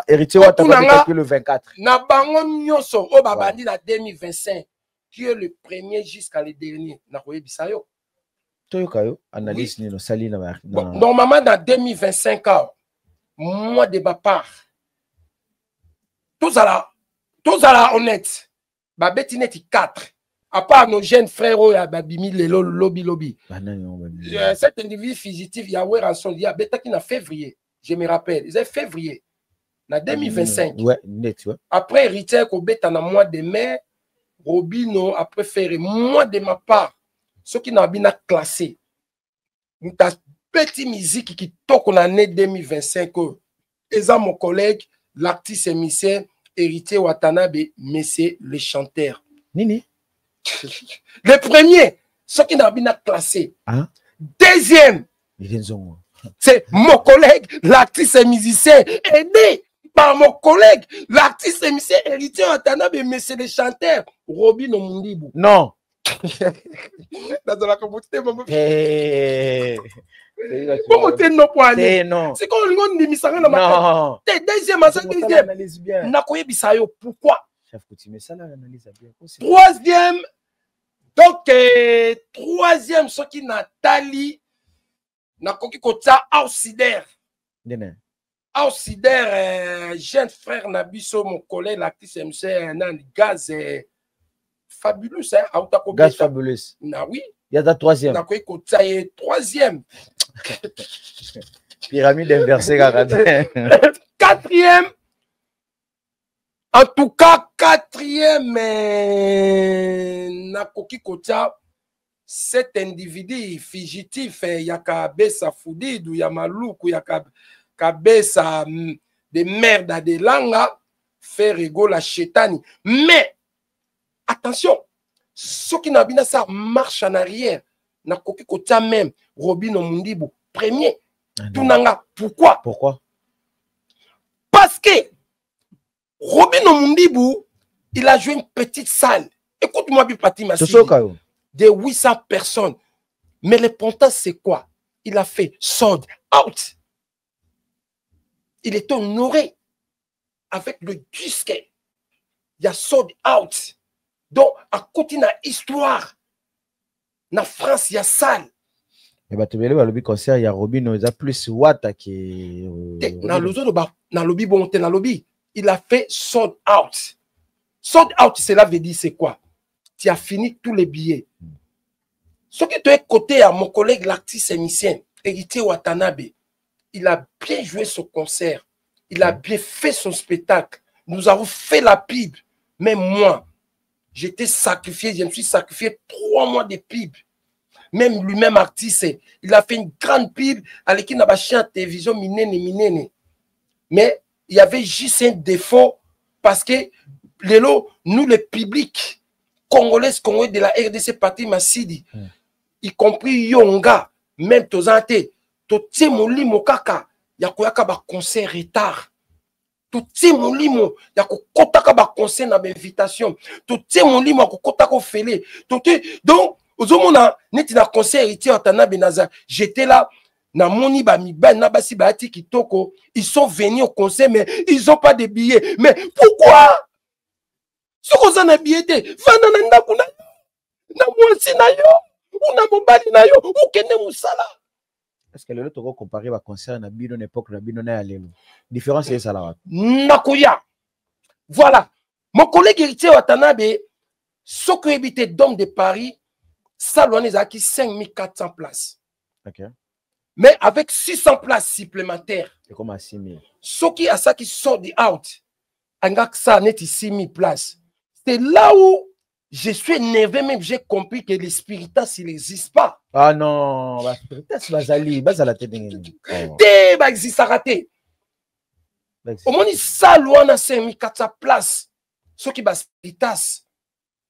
Héritier Wata le 24. Na bango nyonso o babandi na 2025 qui est le premier jusqu'à le dernier na koyebisa yo toyokayo analyse nino sali na normalement dans 2025 moi de ma part tous à la honnête babeti neti 4 à part nos jeunes frères ya babimi lelo lobby cet individu fugitif ya Rançon ya betaki na février. Je me rappelle, c'est février, en 2025. Ouais, net, ouais. Après, Héritier Kobeta, dans le mois de mai, Robino a préféré, moi de ma part, ceux qui n'ont pas classé, nous avons petite musique qui toque en année 2025. Et ça, mon collègue, l'artiste émissaire, Héritier Watanabe, mais c'est le chanteur. Nini. Le premier, ceux qui n'ont pas classé. Hein? Deuxième, c'est mon collègue, l'artiste et musicien, aidé par mon collègue, l'artiste et musicien, Héritier Watanabe, mais c'est le chanteur, Robin Omundibou. Non, nazalaka mote mama Comment te no poane non. c'est comme on ndimisanga na makati te deuxième asa deuxième analyse bien. nakoyebisa yo pourquoi Chef Coutumier ça l'analyse bien. troisième donc troisième soki Nathalie nakoki kotia Ausider Ndene. Ausider jeune frère Nabiso mon collègue l'actrice MC nan gaz fabuleux hein Gaz fabuleux. na oui Il y a la troisième. nakoki kotia troisième Pyramide inversée quatrième en tout cas quatrième nakoki kotia cet individu fugitif yaka besa fudidu ya maluku yaka kabesa de merde à de langa fait rigoler la chétani mais attention ceux qui n'ont pas ça marche en arrière nakoki kotia même Robin Omundibu premier tunanga pourquoi parce que Robin Omundibu il a joué une petite salle écoute-moi bien Pati Massi de 800 personnes mais le pontage c'est quoi il a fait sold out il est honoré avec le disque il y a sold out donc à côté de l'histoire na France il y a salle. Et bah tu veux le concert il y a Robin il a plus watt qui na lobby bon na lobby il a fait sold out. Sold out cela veut dire c'est quoi? Tu as fini tous les billets. Ce qui est côté à mon collègue l'artiste émissien Héritier Watanabe, il a bien joué son concert, il a bien fait son spectacle. Nous avons fait la pub, même moi j'étais sacrifié, je me suis sacrifié 3 mois de pub. Même lui-même artiste, il a fait une grande pub à l'équipe de la chaîne télévision minene. Mais il y avait juste un défaut parce que nous, le public congolais de la RDC Pati Masidi, y compris Yonga, même Tozante, Toti Molimo Kaka, Yakoyaka ba concert retard. Toti Molimo, Yakokotaka ba concert na invitation. Toti Molimo, Yakokotaka fele. Donc, Ozomona, neti na concert Héritier Watanabe Naza, j'étais là, na moni ba miba na basi ba ati kitoko, ils sont venus au concert mais ils ont pas de billets. Mais pourquoi? Si vous avez un billet, vana na ndaku na yo, na mwasi na yo, ou na mobali na yo, ou kende musala. Est-ce que le lot comparé à concert na bino n'époque na bino na alelo? Différence c'est ça là. Nakuya. Voilà. Mon collègue Héritier Watanabe, ce que habité d'homme de Paris, Salouane est acquis 5400 places. Okay. Mais avec 600 places supplémentaires. C'est comme à 6000. Ce qui a ça qui sort de out, ça n'est 6000 places. C'est là où je suis énervé, même j'ai compris que les spiritas, il n'existe pas. Ah non, les spiritas, bazali, bazala te dengeni. Te, ba existe raté. Au moins, Salouane a 5400 places. Ce qui ba spiritas,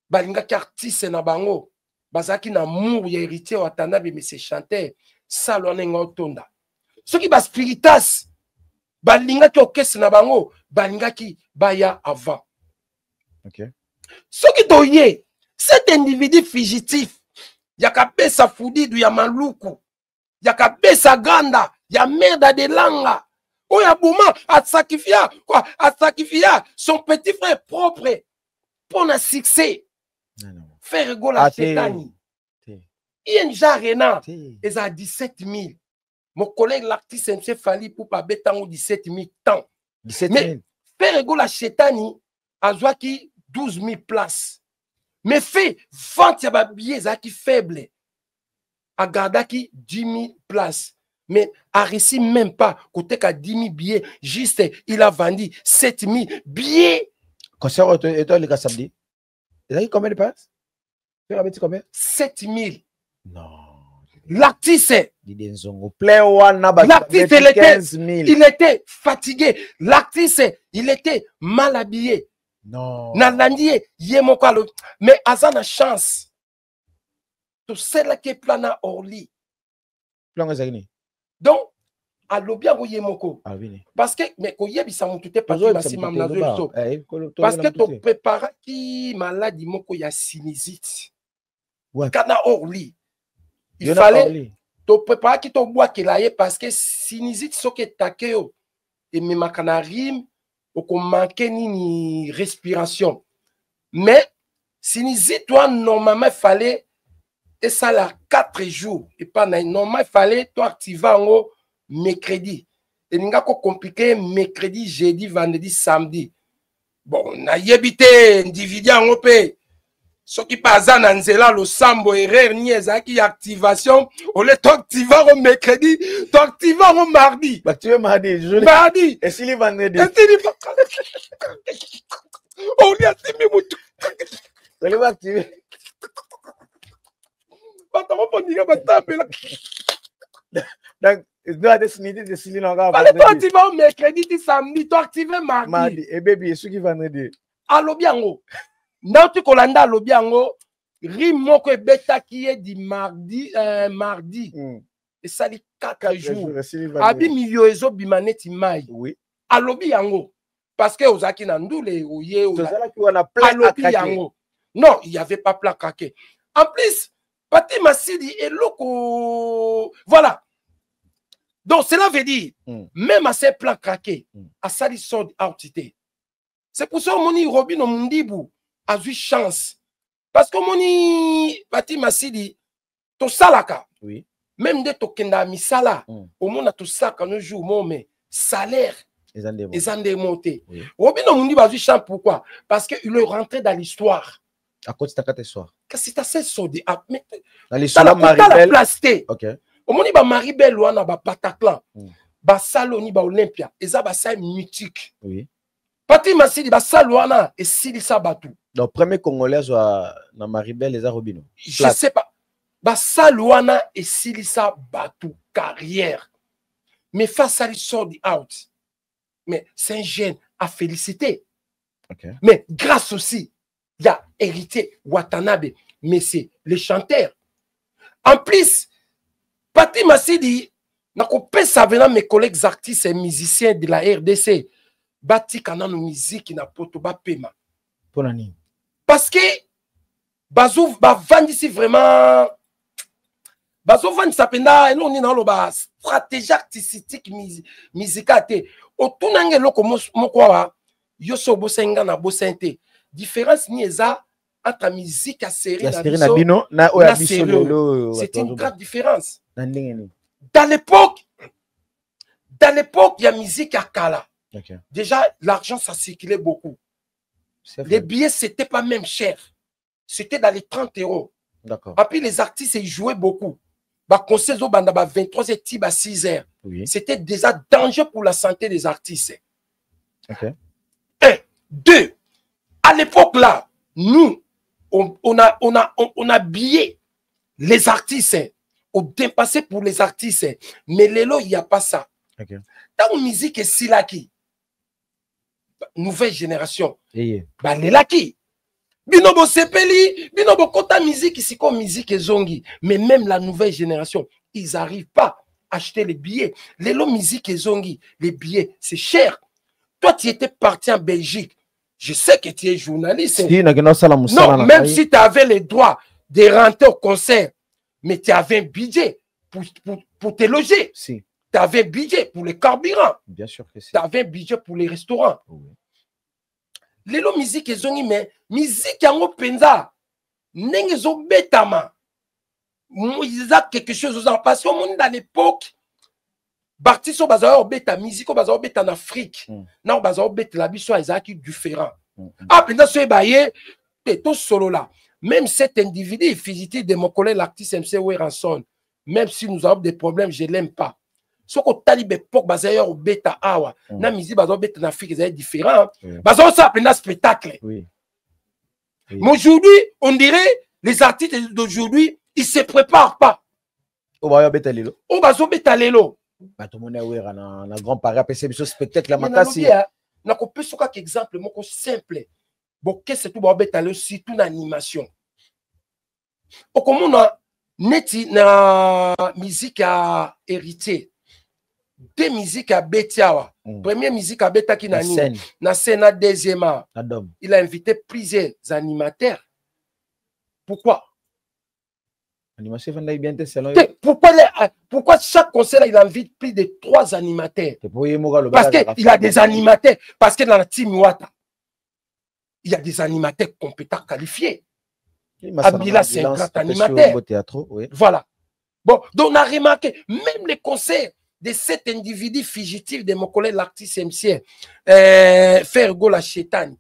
balinga ki artiste na bango. Bazaki na mour ya Héritier Watanabe mais c'est chanteur Salouane ngotonda. Ce qui ba spiritas balinga ki orchestre na bango balinga ki baya avant. OK. Ce qui doye cet individu fugitif yaka pesa fudidu ya maluku yaka pesa ganda ya merde de langa oya bouma atsakrifia quoi atsakrifia son petit frère propre pour un succès. Non. Faire rigoler la chétani. INJ Arena, ils ont 17 000. Mon collègue l'artiste MC Fali pour pas bêter 17 000 temps. 17 000. Mais faire rigoler la chétani, a joué qui 12 000 places. Mais fait vente ya billets qui faible. A garda qui 10 000 places. Mais a réussi même pas côté qu'à 10 000 billets. Juste il a vendu 7 000 billets. Concert et toi les samedi. Il a eu combien de places? Combien? 7 000. Non. L'artiste, il était fatigué. L'artiste, il était mal habillé. Non. Mais à sa chance, tout celle qui est plana orli. Donc, à l'obia yemoko. Parce que, mais quand il y a tout est parce que ton prépare qui maladie moko ya sinusite. Kana orli. Il fallait to préparer qui to bois qu'il aille parce que sinizit so que takeo et me makana rime ou qu'on manquait ni respiration. Mais sinizit toi normalement il fallait et ça là 4 jours et pas normalement il fallait toi activer en mercredi. Et n'inga ko compliqué mercredi, jeudi, vendredi, samedi. Bon, na yebité individu en paix. Ce qui passe en Anzela, le sambo erreur ni ezaki activation, on les t'activer au mercredi, t'activer au mardi. Bah tu es mardi, mardi. Et si les vendredi. Et si on y a timé moutou. Ça les va activer. Bah t'as pas dit que bah t'as donc il doit décider de s'il n'aura pas. Fallait t'activer au mercredi, samedi, t'activer mardi. Mardi. Et bébé, et ce qui vendredi. Allo biango. Nanti kolanda allo biango. Rime moko ebeta qui est di mardi. Mardi. Et ça dit 4 jours. Abi milieu ezo bimaneti mai. Oui. Allo biango. Parce que ozaki na ndule oye allo biango. Non, il n'y avait pas plat craqué. En plus, Pati Massidi et loko. Voilà. Donc cela veut dire, même à ces plats craqués, à ça ils sont outité. C'est pour ça que mon Robin Mondibou a eu chance. Parce que mon Pati Massidi, to salaka. Oui. Même de to kenda misala, au monde a tout ça quand nous jouons, mais salaire. Ils ont démonté. Robin Mondibou a eu chance pourquoi? Parce qu'il est rentré dans l'histoire. À cause de ta histoire. Qu'est-ce que c'est assez sodé? Dans l'histoire Maribel. Ok. Au moment où Maribel ou na ba Bataclan, ba Saloni ba Olympia, eza ba sa mythique. Oui. Pati Massidi ba Salwana et Silisa Batu. Donc premier Congolais na Maribel les Robino. Je sais pas. Ba Salwana et Silisa Batu carrière. Mais face à l'histoire du out. Mais c'est un jeune à féliciter. Okay. Mais grâce aussi, il y a hérité Watanabe, mais c'est le chanteur. En plus, Pati Massidi, ça venant mes collègues artistes et musiciens de la RDC, bati kanano musique na poto ba pema. Parce que Bazou va vendre ici vraiment. Bazou vendre ça penda et nous on est dans le stratégie artistique musicale. Autour nange loko mokwa yoso bosenga na bosente. Différence ni eza entre musique à série na série. C'est une grande différence. Dans l'époque, il y a musique à Kala. Okay. Déjà, l'argent, ça circulait beaucoup. Les billets, c'était pas même cher. C'était dans les 30 €. D'accord. Et puis, les artistes, ils jouaient beaucoup. Concert au banda 23 et 6 heures. Oui. C'était déjà dangereux pour la santé des artistes. Okay. 1. 2. À l'époque là, nous, on a habillé les artistes. On dépassé pour les artistes. Mais lélo, il n'y a pas ça. Okay. Dans la musique, c'est là qui nouvelle génération. Bah, les là qui Binobo sepeli, binobo kota musique, c'est comme musique zongi. Mais même la nouvelle génération, ils n'arrivent pas à acheter les billets. Les lots musique zongi, les billets, c'est cher. Toi, tu étais parti en Belgique. Je sais que tu es journaliste. Non, même si tu avais les droits de rentrer au concert, mais tu avais un budget pour te loger. Si. Tu avais un budget pour les carburants. Bien sûr que si. Tu avais un budget pour les restaurants. Oui. Les lots musique zongi, mais musique yango penza. Nenge zo betama. Ils ont quelque chose aux parce que dans l'époque, Bartiso Bazao beta musique Bazao beta en Afrique. Non, Bazao beta la biso Isaac différent. Ah, pendant ce baye, tout solo là. Même cet individu fugitif de mon collègue l'artiste MC Weranson, même si nous avons des problèmes, je l'aime pas. Ce que talib époque Bazao beta awa, na musique Bazao beta en Afrique, c'est différent. Bazao ça pendant spectacle. Oui. Mais aujourd'hui, on dirait les artistes d'aujourd'hui, ils ne se préparent pas. On va beta lelo. On va beta lelo. Bah tout le monde est na grand pari PC biso spectacle la makasi. Na ko peso ka exemple moko simple. Bon qu'est-ce que tu vas beta lelo surtout na animation. O comme on a neti na musique à héritier. Deux musiques à Betiawa. Première musique à Beta qui na scène, deuxième. Il a invité plusieurs animateurs. Pourquoi? Animation Fanda bien te salon. Pourquoi chaque concert il invite plus de 3 animateurs? Parce qu'il a des animateurs. Parce que dans la team Wata, il y a des animateurs compétents qualifiés. Abila, c'est un grand animateur. Oui. Voilà. Bon, donc on a remarqué, même les concerts de cet individu fugitif de mon collègue l'artiste MC, Fergo la Chétane,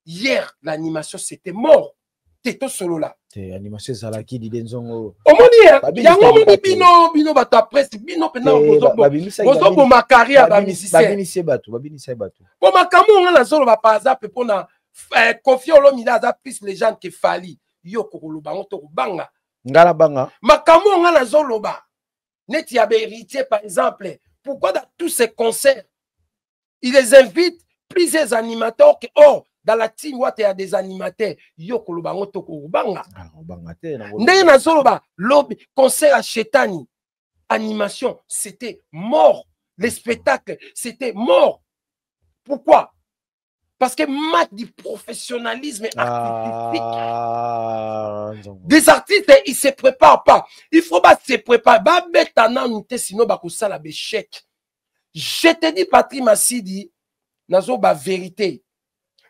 hier, l'animation, c'était mort. T'es solo là. Animation Zalaki di Denzongo. Il y a un moment bino bata presse bino pendant bozo ma carrière ba musicien. Babini batu. Bon makamu on a solo ba par exemple pour na confier lo mina za plus les gens qui fali yo kokoloba on to banga. Ngala banga. Makamu on a solo ba. Net ya héritier par exemple. Pourquoi dans tous ces concerts ils les invitent plusieurs animateurs que dans la team, il y a des animateurs. Yo koloba ngoto banga. Ndé na soloba lobby concert à Chétani. Animation, c'était mort. Les spectacles, c'était mort. Pourquoi? Parce que manque du professionnalisme artistique. Des artistes, ils se préparent pas. Il faut pas se préparer. Ba betana nute sinon ba kusala béchec. Je te dis Patrick Massidi, nazo ba vérité.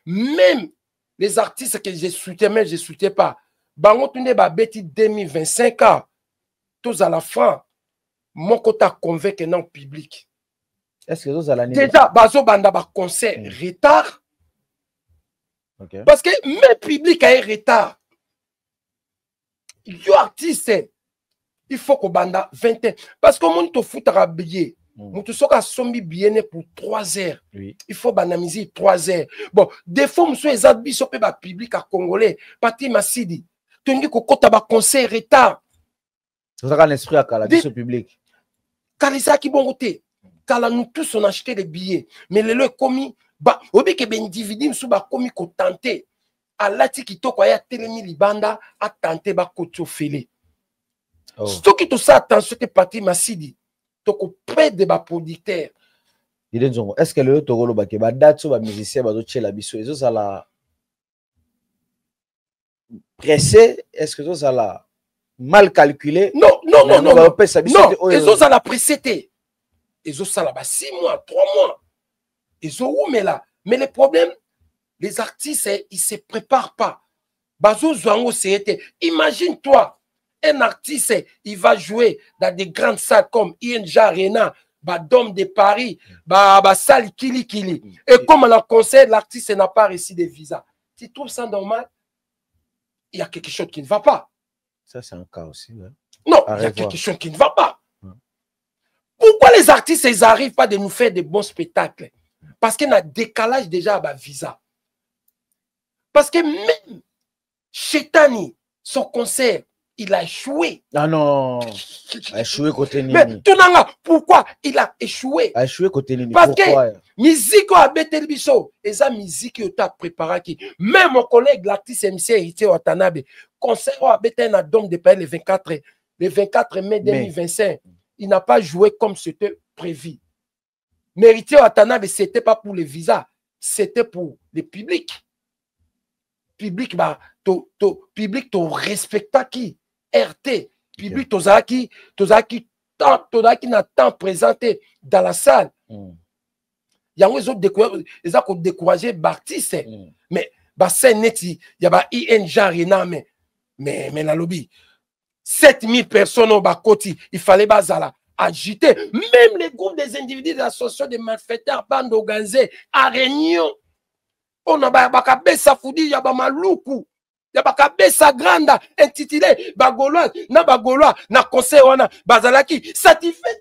Même les artistes que je soutiens, mais je ne soutiens pas. Bango tunde ba beti 2025 ans. Tous à la fin, mon côté convaincu dans le public. Est-ce que vous allez déjà, bazo banda ba concert retard. Okay. Parce que même public a un retard. Yo artiste, il faut qu'on banda 20 ans. Parce que mon to fout à billet. Moutou soka sombi bien pour 3 heures. Oui. Il faut banamiser 3 heures. Bon, des fois, monsieur Ezadbi sope ba public à Congolais. Pati Massidi. Tengi kokota ba conseil retard. C'est ça qu'un esprit à Kala, ce public. Kalisa qui bon côté. Kala nous tous on a acheté des billets. Mais le lieu commis, bah, obi ke ben individu sou ba commis ko tenter. A lati ki to kwa ya telemi libanda a tenter ba koto fele. Ce qui tout ça attention que Pati Massidi. Donc, auprès de ma producteur. Est-ce que le Togolo Bake, date sur les musiciens, la biso, ils ont la pressé? Est-ce que ça la mal calculé? Non. Ils ont la pressé. Ils ont la 6 mois, 3 mois. Ils ont où, mais là? Mais le problème, les artistes, ils ne se préparent pas. Bazo Zouango, c'était. Imagine-toi. Un artiste, il va jouer dans des grandes salles comme ING Arena, Dôme de Paris, salle Kili. Et comme on a conseillé, l'artiste n'a pas reçu de visa. Tu trouves ça normal? Il y a quelque chose qui ne va pas. Ça, c'est un cas aussi. Ouais. Non, il y a quelque chose qui ne va pas. Pourquoi les artistes, ils n'arrivent pas de nous faire de bons spectacles? Parce qu'il y a un décalage déjà à visa. Parce que même Chétani, son concert, il a échoué. Ah non. Il a échoué côté Nini. Mais Tonanga, pourquoi il a échoué? Il a échoué côté Nini. Parce que musique a bêté le biso. Et ça musique qui a préparé qui. Même mon collègue l'artiste MC Héritier Watanabe, concert a bêté un dôme de Paris le 24 mai 2025. Il n'a pas joué comme c'était prévu. Mais Héritier Watanabe, c'était pas pour les visas, c'était pour le public. Public, public, tu respectes qui? RT, public, Tozaki n'a tant présenté dans la salle. Il y a des autres découragé Bartis. Mais c'est net, il y a ING Arena, mais la lobby. 7000 personnes au Bakoti, il fallait agiter. Même les groupes des individus de l'association des malfaiteurs, bande organisée, à Réunion. On a bakabesa foudi ya bamaluku ya bakabesa granda intitulé bagolois na conseil wana bazalaki satisfait.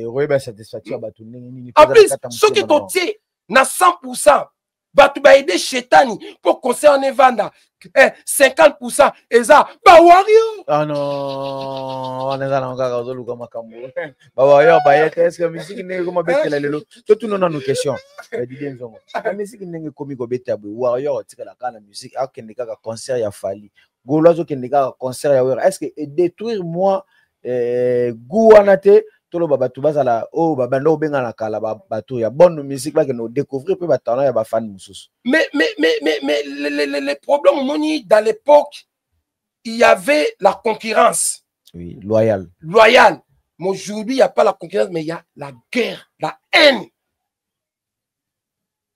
Oui, ben satisfaction batu nini. En plus ceux qui t'ont tiré na 100% batu ba aider Chétani pour conseil en vanda 50% eza ba wario. Ah non, on est dans encore ozoluka makambo. Ba wario ba yete est-ce que musique n'est comme betela lelo. Tout nous nos questions. Didier Nzongo. La musique n'est comme ko beta ba wario tikala kana musique akende kaka concert ya Fali. Golozo kende kaka concert ya Wera. Est-ce que détruire moi Gouanate tolo babatu bazala oh babando benga na kala babatu ya bonne musique ba que nous découvrir peut batana ya ba fan mususu. Mais les problèmes moni dans l'époque il y avait la concurrence. Oui, loyale. Loyale. Mais aujourd'hui, il n'y a pas la concurrence, mais il y a la guerre, la haine.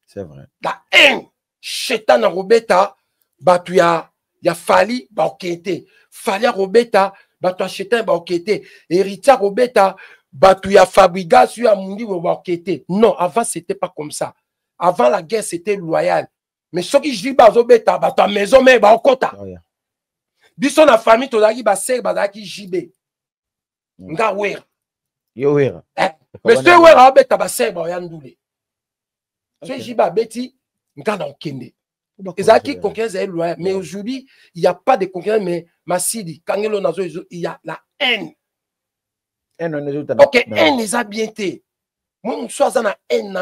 C'est vrai. La haine. Chetan na Robeta, batu ya Fali, ba okete. Fali Robeta, batu ya Chetan, ba okete. Héritier Robeta, batu ya Fabriga, su ya Mundi, ba okete. Non, avant, c'était pas comme ça. Avant la guerre, c'était loyal. Mais ce qui dit, ba Robeta, batu ya maison, mais ba okota. Biso na famille, to daki ba ser, ba daki jibe. Nga wer. Yo wer. Mais ce wer, Robeta, ba ser, ba oyandoule. Ce jiba beti, nga na okende. Ezaki concurrence est loyale. Mais aujourd'hui, il n'y a pas de concurrence, mais Massidi, Kangelo Nazo, il y a la haine. Ok, haine, ils ont bien été. Moi, je suis dans la haine.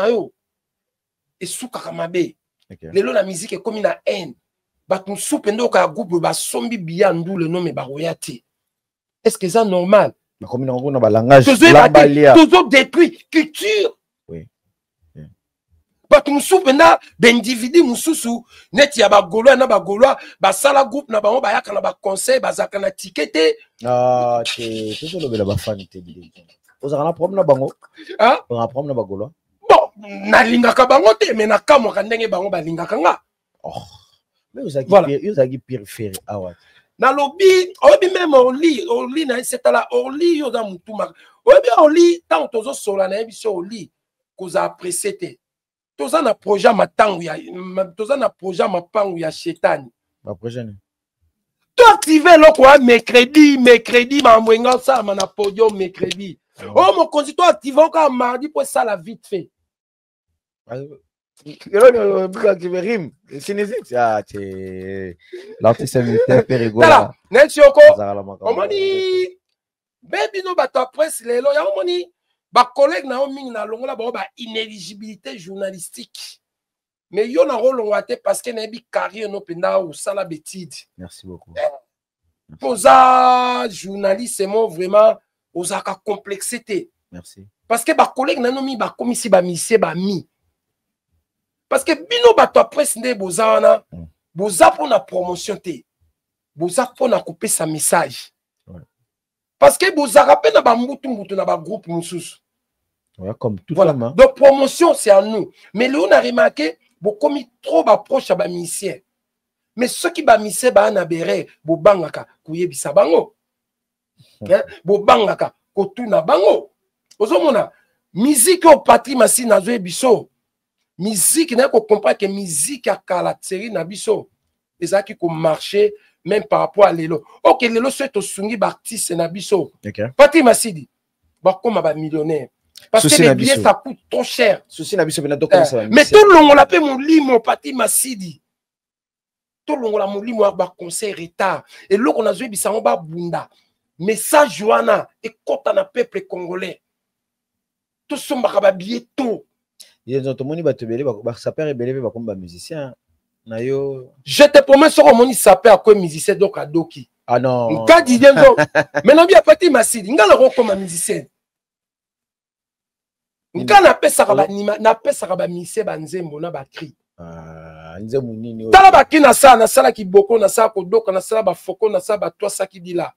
Et sous Kakamabe. La musique est comme une haine. Nous sommes dans un groupe, nous sommes bien le nom est Baroyati. Est-ce que c'est normal? Toujours détruit culture. Oui. Nous sommes dans d'individus, nous sommes net ya bagolo na bagolo ba sala groupe na bango ba yaka na ba conseil ba zaka na ticket. Ah, c'est tout le bela ba fan te bi. Oza na problème na bango. Hein? On a problème na bagolo. Bon, na lingaka bango te mais na kamo ka ndenge bango ba lingaka nga. Oh. Mais ozaki périphérique awa. Na lobby, obi même oli na c'est là oli yo za mutuma. Obi oli tant tozo sola na biso oli koza apprécié. Toza na projet matangu ya toza na projet mapangu ya shetani. Ba projet ni. Tu activer le quoi mercredi mamwenga ça na podium mercredi. Oh mon consi toi activer encore mardi pour ça la vite fait. Le big qui verim. C'est ah c'est l'antisémitisme périgolo. Là, next yoko. Omoni baby no bato presse lelo ya omoni. Ba collègue na mingi na longola ba inéligibilité journalistique. Mais yo na rolongate parce que na bi carrière no penda ou sala betide. Merci beaucoup. Posa journaliste c'est moi vraiment osaka complexité. Merci. Parce que ba collègue na no mi ba komisi ba misie ba mi. Parce que bino ba to presse ne boza na boza pour la promotion te. Boza pour na couper sa message. Parce que boza rappelle na ba mutu na ba groupe mususu. Ouais, comme tout voilà. Femme, hein? Donc promotion c'est à nous. Mais là on a remarqué beaucoup mis trop approche à ba misien. Mais ceux qui ba misien ba na bere bo bangaka kuyebisa bango. Hein? Bo bangaka kotuna bango. Ozomona musique au patri masi na zo biso. Musique n'a ko comprendre que musique a caractéristique na biso. Ezaki ko marcher même par rapport à lelo. OK, lelo c'est au sungi ba artiste na biso. Okay. Patri Masidi. Ba comme ba millionnaire. Parce que les billets, ça coûte trop cher. Ceci n'a mais tout le monde l'appelle mon lit, mon Patri Masidi. Tout le monde l'a mon lit, mon conseil retard. Et là, on a joué, ça va bunda. Mais ça, Johanna, et quand on a peuple congolais, tout ce monde va billet tôt. Je te promets, sur mon lit, ça perd quoi musicien, donc à Doki. Ah non. Quand il vient, mais non, il y a Patri Masidi. Il y a le rôle comme musicien. Nga na pesa ka ba nima na pesa ka ba mise ba nzembo na ba cri. Nzembo nini. Tala ba kina sa na sala ki boko na sa ko doka na sala ba foko na sa ba toi ça qui dit là.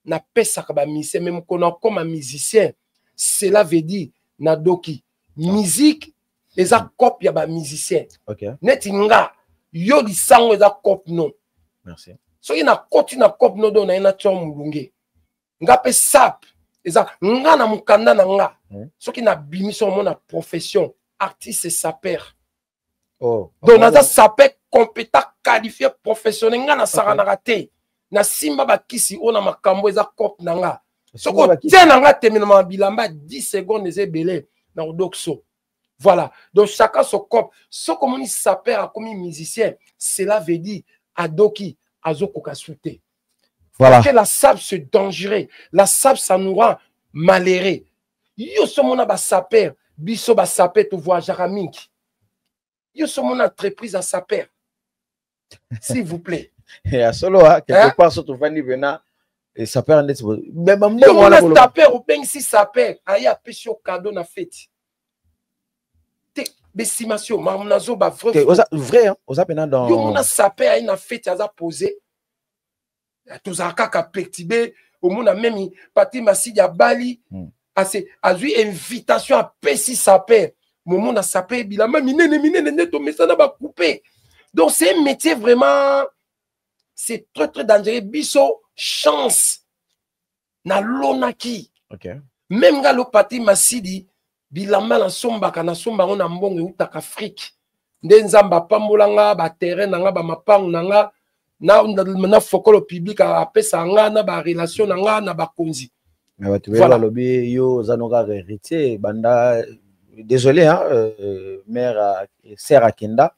Na pesa ka ba mise même qu'on comme un musicien. Cela veut dire na doki. Musique eza copie ya ba musicien. OK. Neti nga yo li sango eza copie non. Merci. So ina koti na copie no do na ina tchom mulunge. Nga pe sap eza nga na mukanda na nga. Ce qui n'a bimi sur mon profession, artiste et sapeur. Oh. Donc, on a sapeur compétent, qualifié, professionnel, on a saranarate. Na simba ba kisi, on a ma kambo, eza kop nanga. Ce qu'on tient nanga, terminement bilamba, 10 secondes, les ébélés, dans le doxo. Voilà. Donc, chacun son cop. Ce qu'on dit sapeur, comme musicien, cela veut dire, adoki, azoko kasute. Voilà. Parce que la sable, c'est dangereux. La sable, ça nous rend malheureux. Yo somona ba saper, biso ba saper to voyageur mingi. Yo somona entreprise à saper. S'il vous plaît. Et à solo quelque part surtout Fanny Bena et saper net même yo mona saper ou ben si saper aya pesi au cadeau na fête. Te bestimation mamunazo ba vrai. Vrai hein, oza pena dans yo mona saper aya na fête aza posé. tozala kaka perturbé omona même Patrick Massidi ya bali azwi invitation apesi saper momona saper bilamba minene nde tomesana bacoupé. Donc c'est un métier vraiment, c'est très très dangereux. Biso chance na lonaki. Okay. Même ga lo Patrick Massidi bilamba na sombaka na somba na mbongo utaka Afrique. Nde nzamba pambolanga ba terrain nanga ba mapangu nanga na fokolo public a pesa nga na ba relation nanga na ba konzi. Mais bah, tu vois voilà. Lobby yo zanoka héritier banda désolé hein mère sœur Akenda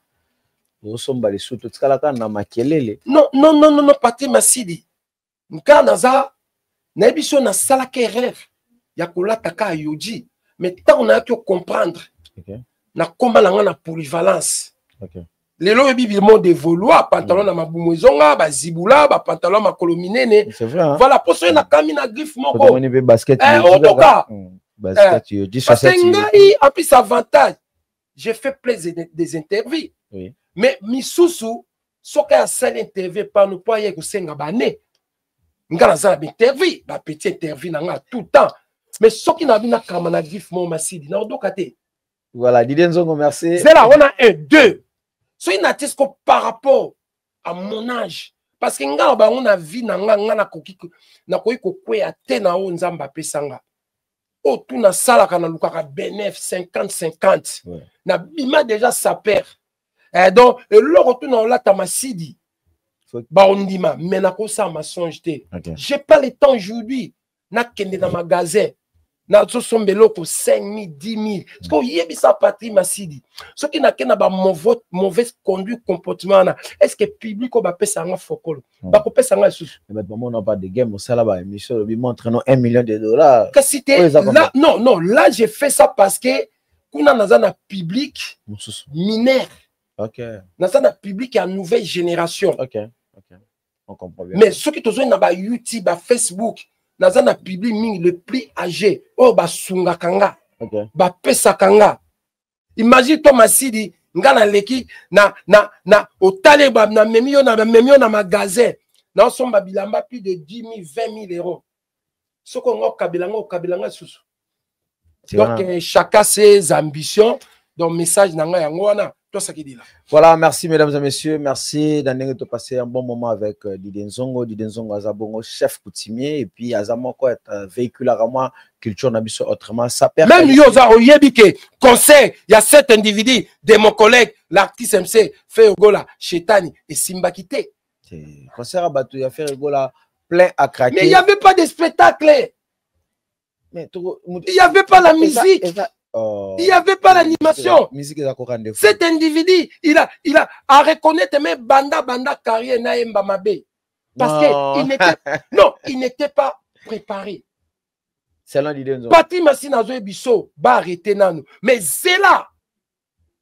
osomba les sous tout kalaka na makelele. Non Patrick Massidi. Nka naza na biso na salaka rêve ya kolata ka yoji mais tant on a que comprendre. Okay. Na komba nanga na polyvalence. Okay. Lelo yebi bilmo de voloir pantalon na mabumwezonga ba zibula ba pantalon makolo minene. C'est vrai hein? Voilà pour ça na kami na griffe moko. On est basket. Basket tu dis ça c'est ngai en plus avantage. J'ai fait plaisir des interviews. Oui. Mais misusu soka ya sale interview pa no pa ye ko senga bané. Ngala za ba interview, ba petit interview na tout le temps. Mais soki na bina kama na griffe mo Massidi na odokate. Voilà, Didier Nzongo, merci. C'est là on a un deux. So il n'atteste que par rapport à mon âge. Parce que nga ba on a vie na nga na koki na koki ko kwea te na o nzamba pesanga. O tu na sala kana lukaka benef 50-50. Ouais. Na bima déjà sa père. Donc le retour na la Massidi. Ba on dit mais na ko ça ma songe te. Okay. J'ai pas le temps aujourd'hui. Na kende na magasin. Na so sombelo ko 5 000 10 000 parce que yebi sa Patrick Massidi ce qui na kena ba mauvaise conduite comportement na est-ce que public ko ba pesa nga fokolo ba ko pesa nga sous mais maman on pas de game au sala ba émission bi montre non 1 million de dollars que c'était là non là j'ai fait ça parce que kuna naza na public mineur. OK naza na public à nouvelle génération. OK on comprend bien mais ceux qui tozo na ba YouTube ba Facebook naza na public mingi le plus âgé oh ba sunga kanga okay. Ba pesa kanga imagine toi Massidi nga na leki na otale ba na memio na magasin na somba bilamba plus de 10 000 20 000 euros soko ngo kabilanga susu donc chacun ses ambitions donc message nanga yango wana toi ça qui dit là. Voilà, merci mesdames et messieurs, merci d'année de passer un bon moment avec Didier Nzongo Azabongo, chef coutumier et puis Azamoko est véhicule à moi culture nabiso autrement ça perd. Même yoza oyebike conseil, il y a 7 individus de mon collègue l'artiste MC fait Ogola, Chetani et Simba Kité. Concert à Batou, il a fait Ogola plein à craquer. Mais il n'y avait pas de spectacle. Mais il n'y avait pas la musique. Il n'y avait pas l'animation. Cet individu, il a à reconnaître même banda carrière na Mbamabe. Parce qu'il n'était pas préparé. C'est l'un d'idée. Patrick Massidi Nazo Bisso, ba arrêter nanu. Mais c'est là.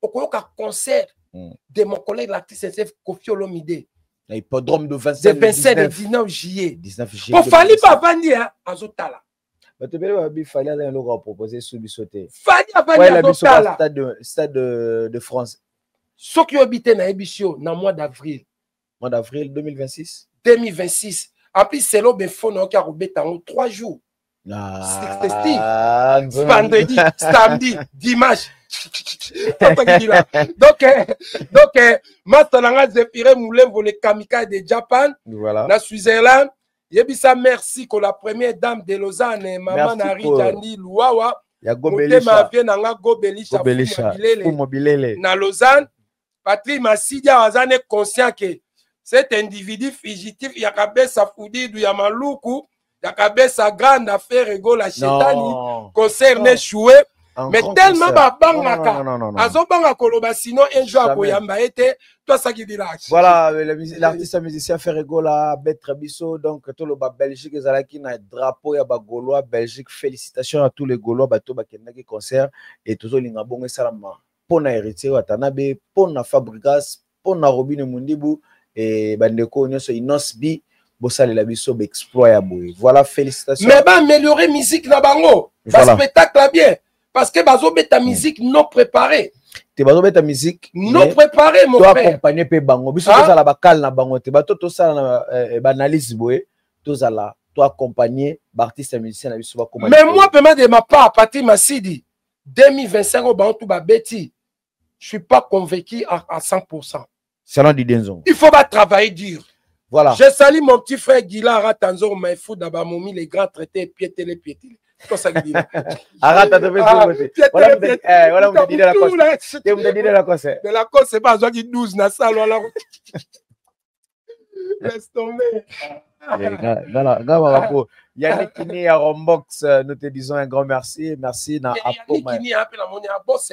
Au concert de mon collègue l'actrice SF Kofi Olomide. L'hippodrome de 27 et 19 juillet. 19 juillet. Pour Fali pas venir à Azotala. Il fallait leur proposer sous Bissoté. Fallait stade de France. Ce qui habitent dans Ebissio, dans le mois d'avril. Mois d'avril 2026. 2026. Après, c'est là que faut qui a roubé 3 jours. Vendredi, samedi, dimanche. donc, Master Zephyre Moulin pour les kamikazes de Japan. Voilà. Dans Switzerland. Yebisa merci que la première dame de Lausanne, Maman Nari Jani Louawa. Ya Gobelisha. Gobelisha. Na Lausanne, Patrick Massidi est conscient que cet individu fugitif, il y a Kabessa Foudidou, Yamaloukou, il y a Kabessa grande affaire, Egola Chetani, concerne échoué. Mais tellement babangaka azobanga koloba sinon un jour akoyamba été toi ça qui dit là. Voilà l'artiste musicien Ferregola Betre Bisso donc tout le Belgique ezalaki na drapeau ya ba Gaulois Belgique félicitations à tous les Gaulois bato bakendaki concert et toujours linga bongo salama pona héritier watanabe pona Fabrigas pona Robine Mundibu et bandeko nyoso Inosbi bossale la biso exploit ya boy. Voilà félicitations. Mais ba améliorer musique na bango. Ba spectacle bien. Parce que bazo ta musique non préparée. te bazo beta musique non préparé mon toi frère accompagner pe bango biso to la bakal na bango te bato to sala na analyse boye to sala toi accompagner artiste musicien na biso ba comment mais moi paiement de ma part Patrick Massidi 2025 au bango tout ba beti je suis pas convaincu à 100%. Selon Didenzong. Il faut pas travailler dur. Voilà. Je salue mon petit frère Guilara Tanzo Maïfou Dabamomi, les grands traités, piétélé. C'est quoi ça qui dit là? Arrête de faire voilà, voilà, on dit la cause. On dit la cause. De la cause, c'est pas qui 12 na salle alors. Laisse tomber. Yannick Kini à Rombox, nous te disons un grand merci. Merci na Yannick Kini a appelé la monnaie à boss,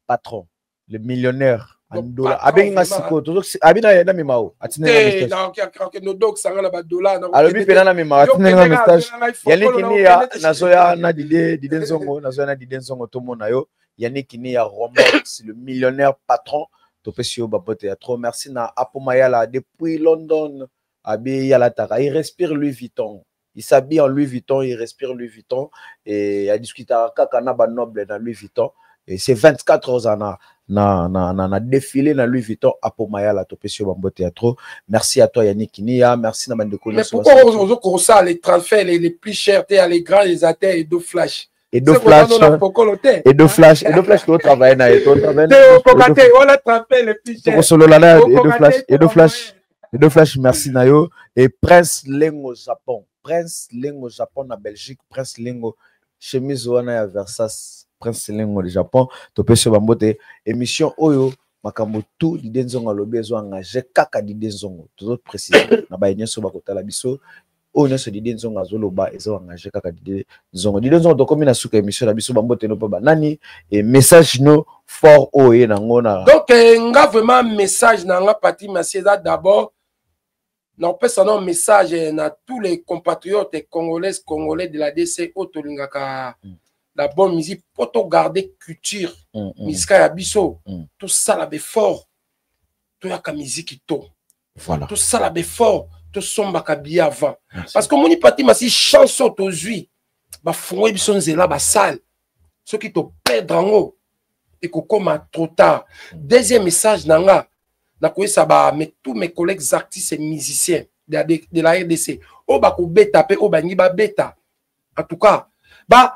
patron, le millionnaire. Abinga siko abina yenda mimao atinenga message no dog sangana ba dollar na alobi pena na mimao atinenga message Yannick Kini ya nazoya na Didenzongo nazoya na Didenzongo tomona yo Yannick Kini ya Rombox le millionnaire patron topesio babote ya trop merci na Apomayala depuis London abi yala taka il respire Louis Vuitton. Il s'habille en Louis Vuitton, il respire Louis Vuitton et il a discuté avec un noble dans Louis Vuitton. Et c'est 24 heures na défilé dans Louis Vuitton à Pomayala Topesio Bambo Théâtre. Merci à toi Yannick Kinia, merci na Mandeko. Mais pourquoi on ça les transferts les plus chers les grands les athées et deux flash et deux flash et deux flash tu travailles na et toi travailles on a transfert les plus chers et deux flash merci Nayo et Prince Lengo Japon na Belgique Prince Lengo chemise wana ya Versace Prince Lengo du Japon Topesio Bambote émission oyo makambo tout Didenzongo lobi ezo engagé kaka Didenzongo toujours préciser na ba nyeso bakotala biso oyo nyeso Didenzongo azoloba ezo engagé kaka Didenzongo to komi na suka émission na biso Bambote no pa nani et message no fort oyo nango na donc nga vraiment message na nga Patrick Massidi d'abord non peut un message na tous les compatriotes congolais de la DC Otolingaka la bonne musique pour te garder culture musique ya biso tout ça la fort tout ya ka musique to voilà tout ça la fort tout somba ka bien avant parce que moni Patrick Massidi chanson to zui ba fongwe biso nzela ba salle ce qui te perdre en haut et ko koma trop tard deuxième message nanga na ko ça ba mais tous mes collègues artistes et musiciens de la RDC o ba ko beta pe o ba ni ba beta en tout cas ba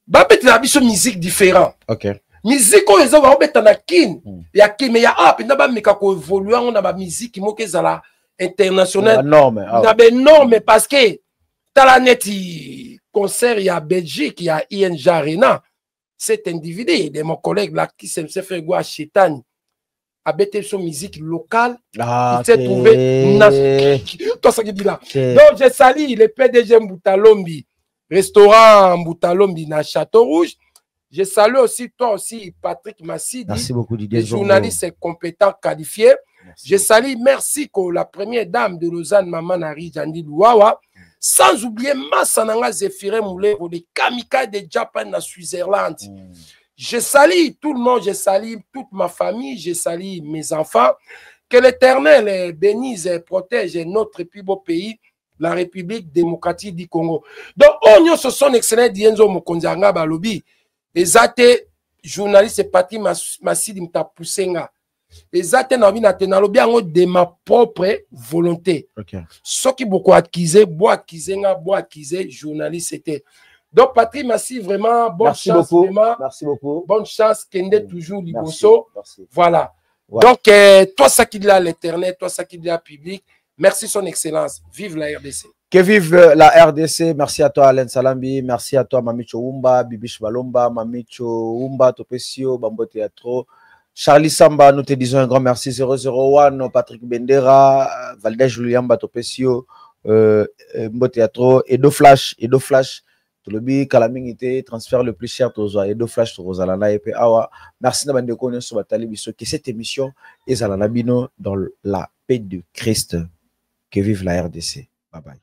beta na biso musique différent. OK. Musique o eza ba beta na kin ya kin mais ya up na ba meka ko évoluer on a ba musique mo ke zala international na be norme parce que tala neti concert ya Belgique ya ING Arena cet individu de mon collègue là qui s'est fait go à Chetani a bêté son musique locale il s'est trouvé toi ça qui dit là donc je salue le PDG Mboutalombi restaurant Mboutalombi na Château Rouge. Je salue aussi toi aussi Patrick Massidi. Merci beaucoup Didier journaliste compétent qualifié. Merci. Je salue merci que la première dame de Lausanne Maman Nari Jandi Louawa. Sans oublier Massananga Zéphiré Moulé ou les kamikazes de Japan na Switzerland. Je salue tout le monde, je salue toute ma famille, je salue mes enfants. Que l'Éternel bénisse et protège notre plus beau pays, la République démocratique du Congo. Donc, on y a son excellent Dienzo Mokonzanga Balobi. Ezate journaliste Patrick Massidi mta poussenga. Ezate na bina tenalobi ango de ma propre volonté. OK. Ce qui beaucoup acquisé, journaliste c'était. Donc Patrick Massidi vraiment bonne merci chance beaucoup. Vraiment. Merci beaucoup. Bonne chance Kende toujours Liboso. Merci. Voilà. Ouais. Donc toi ça qui dit là l'éternel, toi ça qui dit là public. Merci son excellence. Vive la RDC. Que vive la RDC. Merci à toi Alain Salambi. Merci à toi Mamicho Umba, Bibish Balomba, Mamicho Umba, Topesio, Bambo Théâtre. Charlie Samba, nous te disons un grand merci. 001, Patrick Bendera, Valdez Julian Topesio, Bambo Théâtre, Edo Flash. Tolobi Kalamingité, transfert le plus cher Tozoa, Edo Flash Rosalana et Awa. Merci de connaître sur Batali Bisso que cette émission est Zalanabino dans la paix de Christ. Que vive la RDC. Bye bye.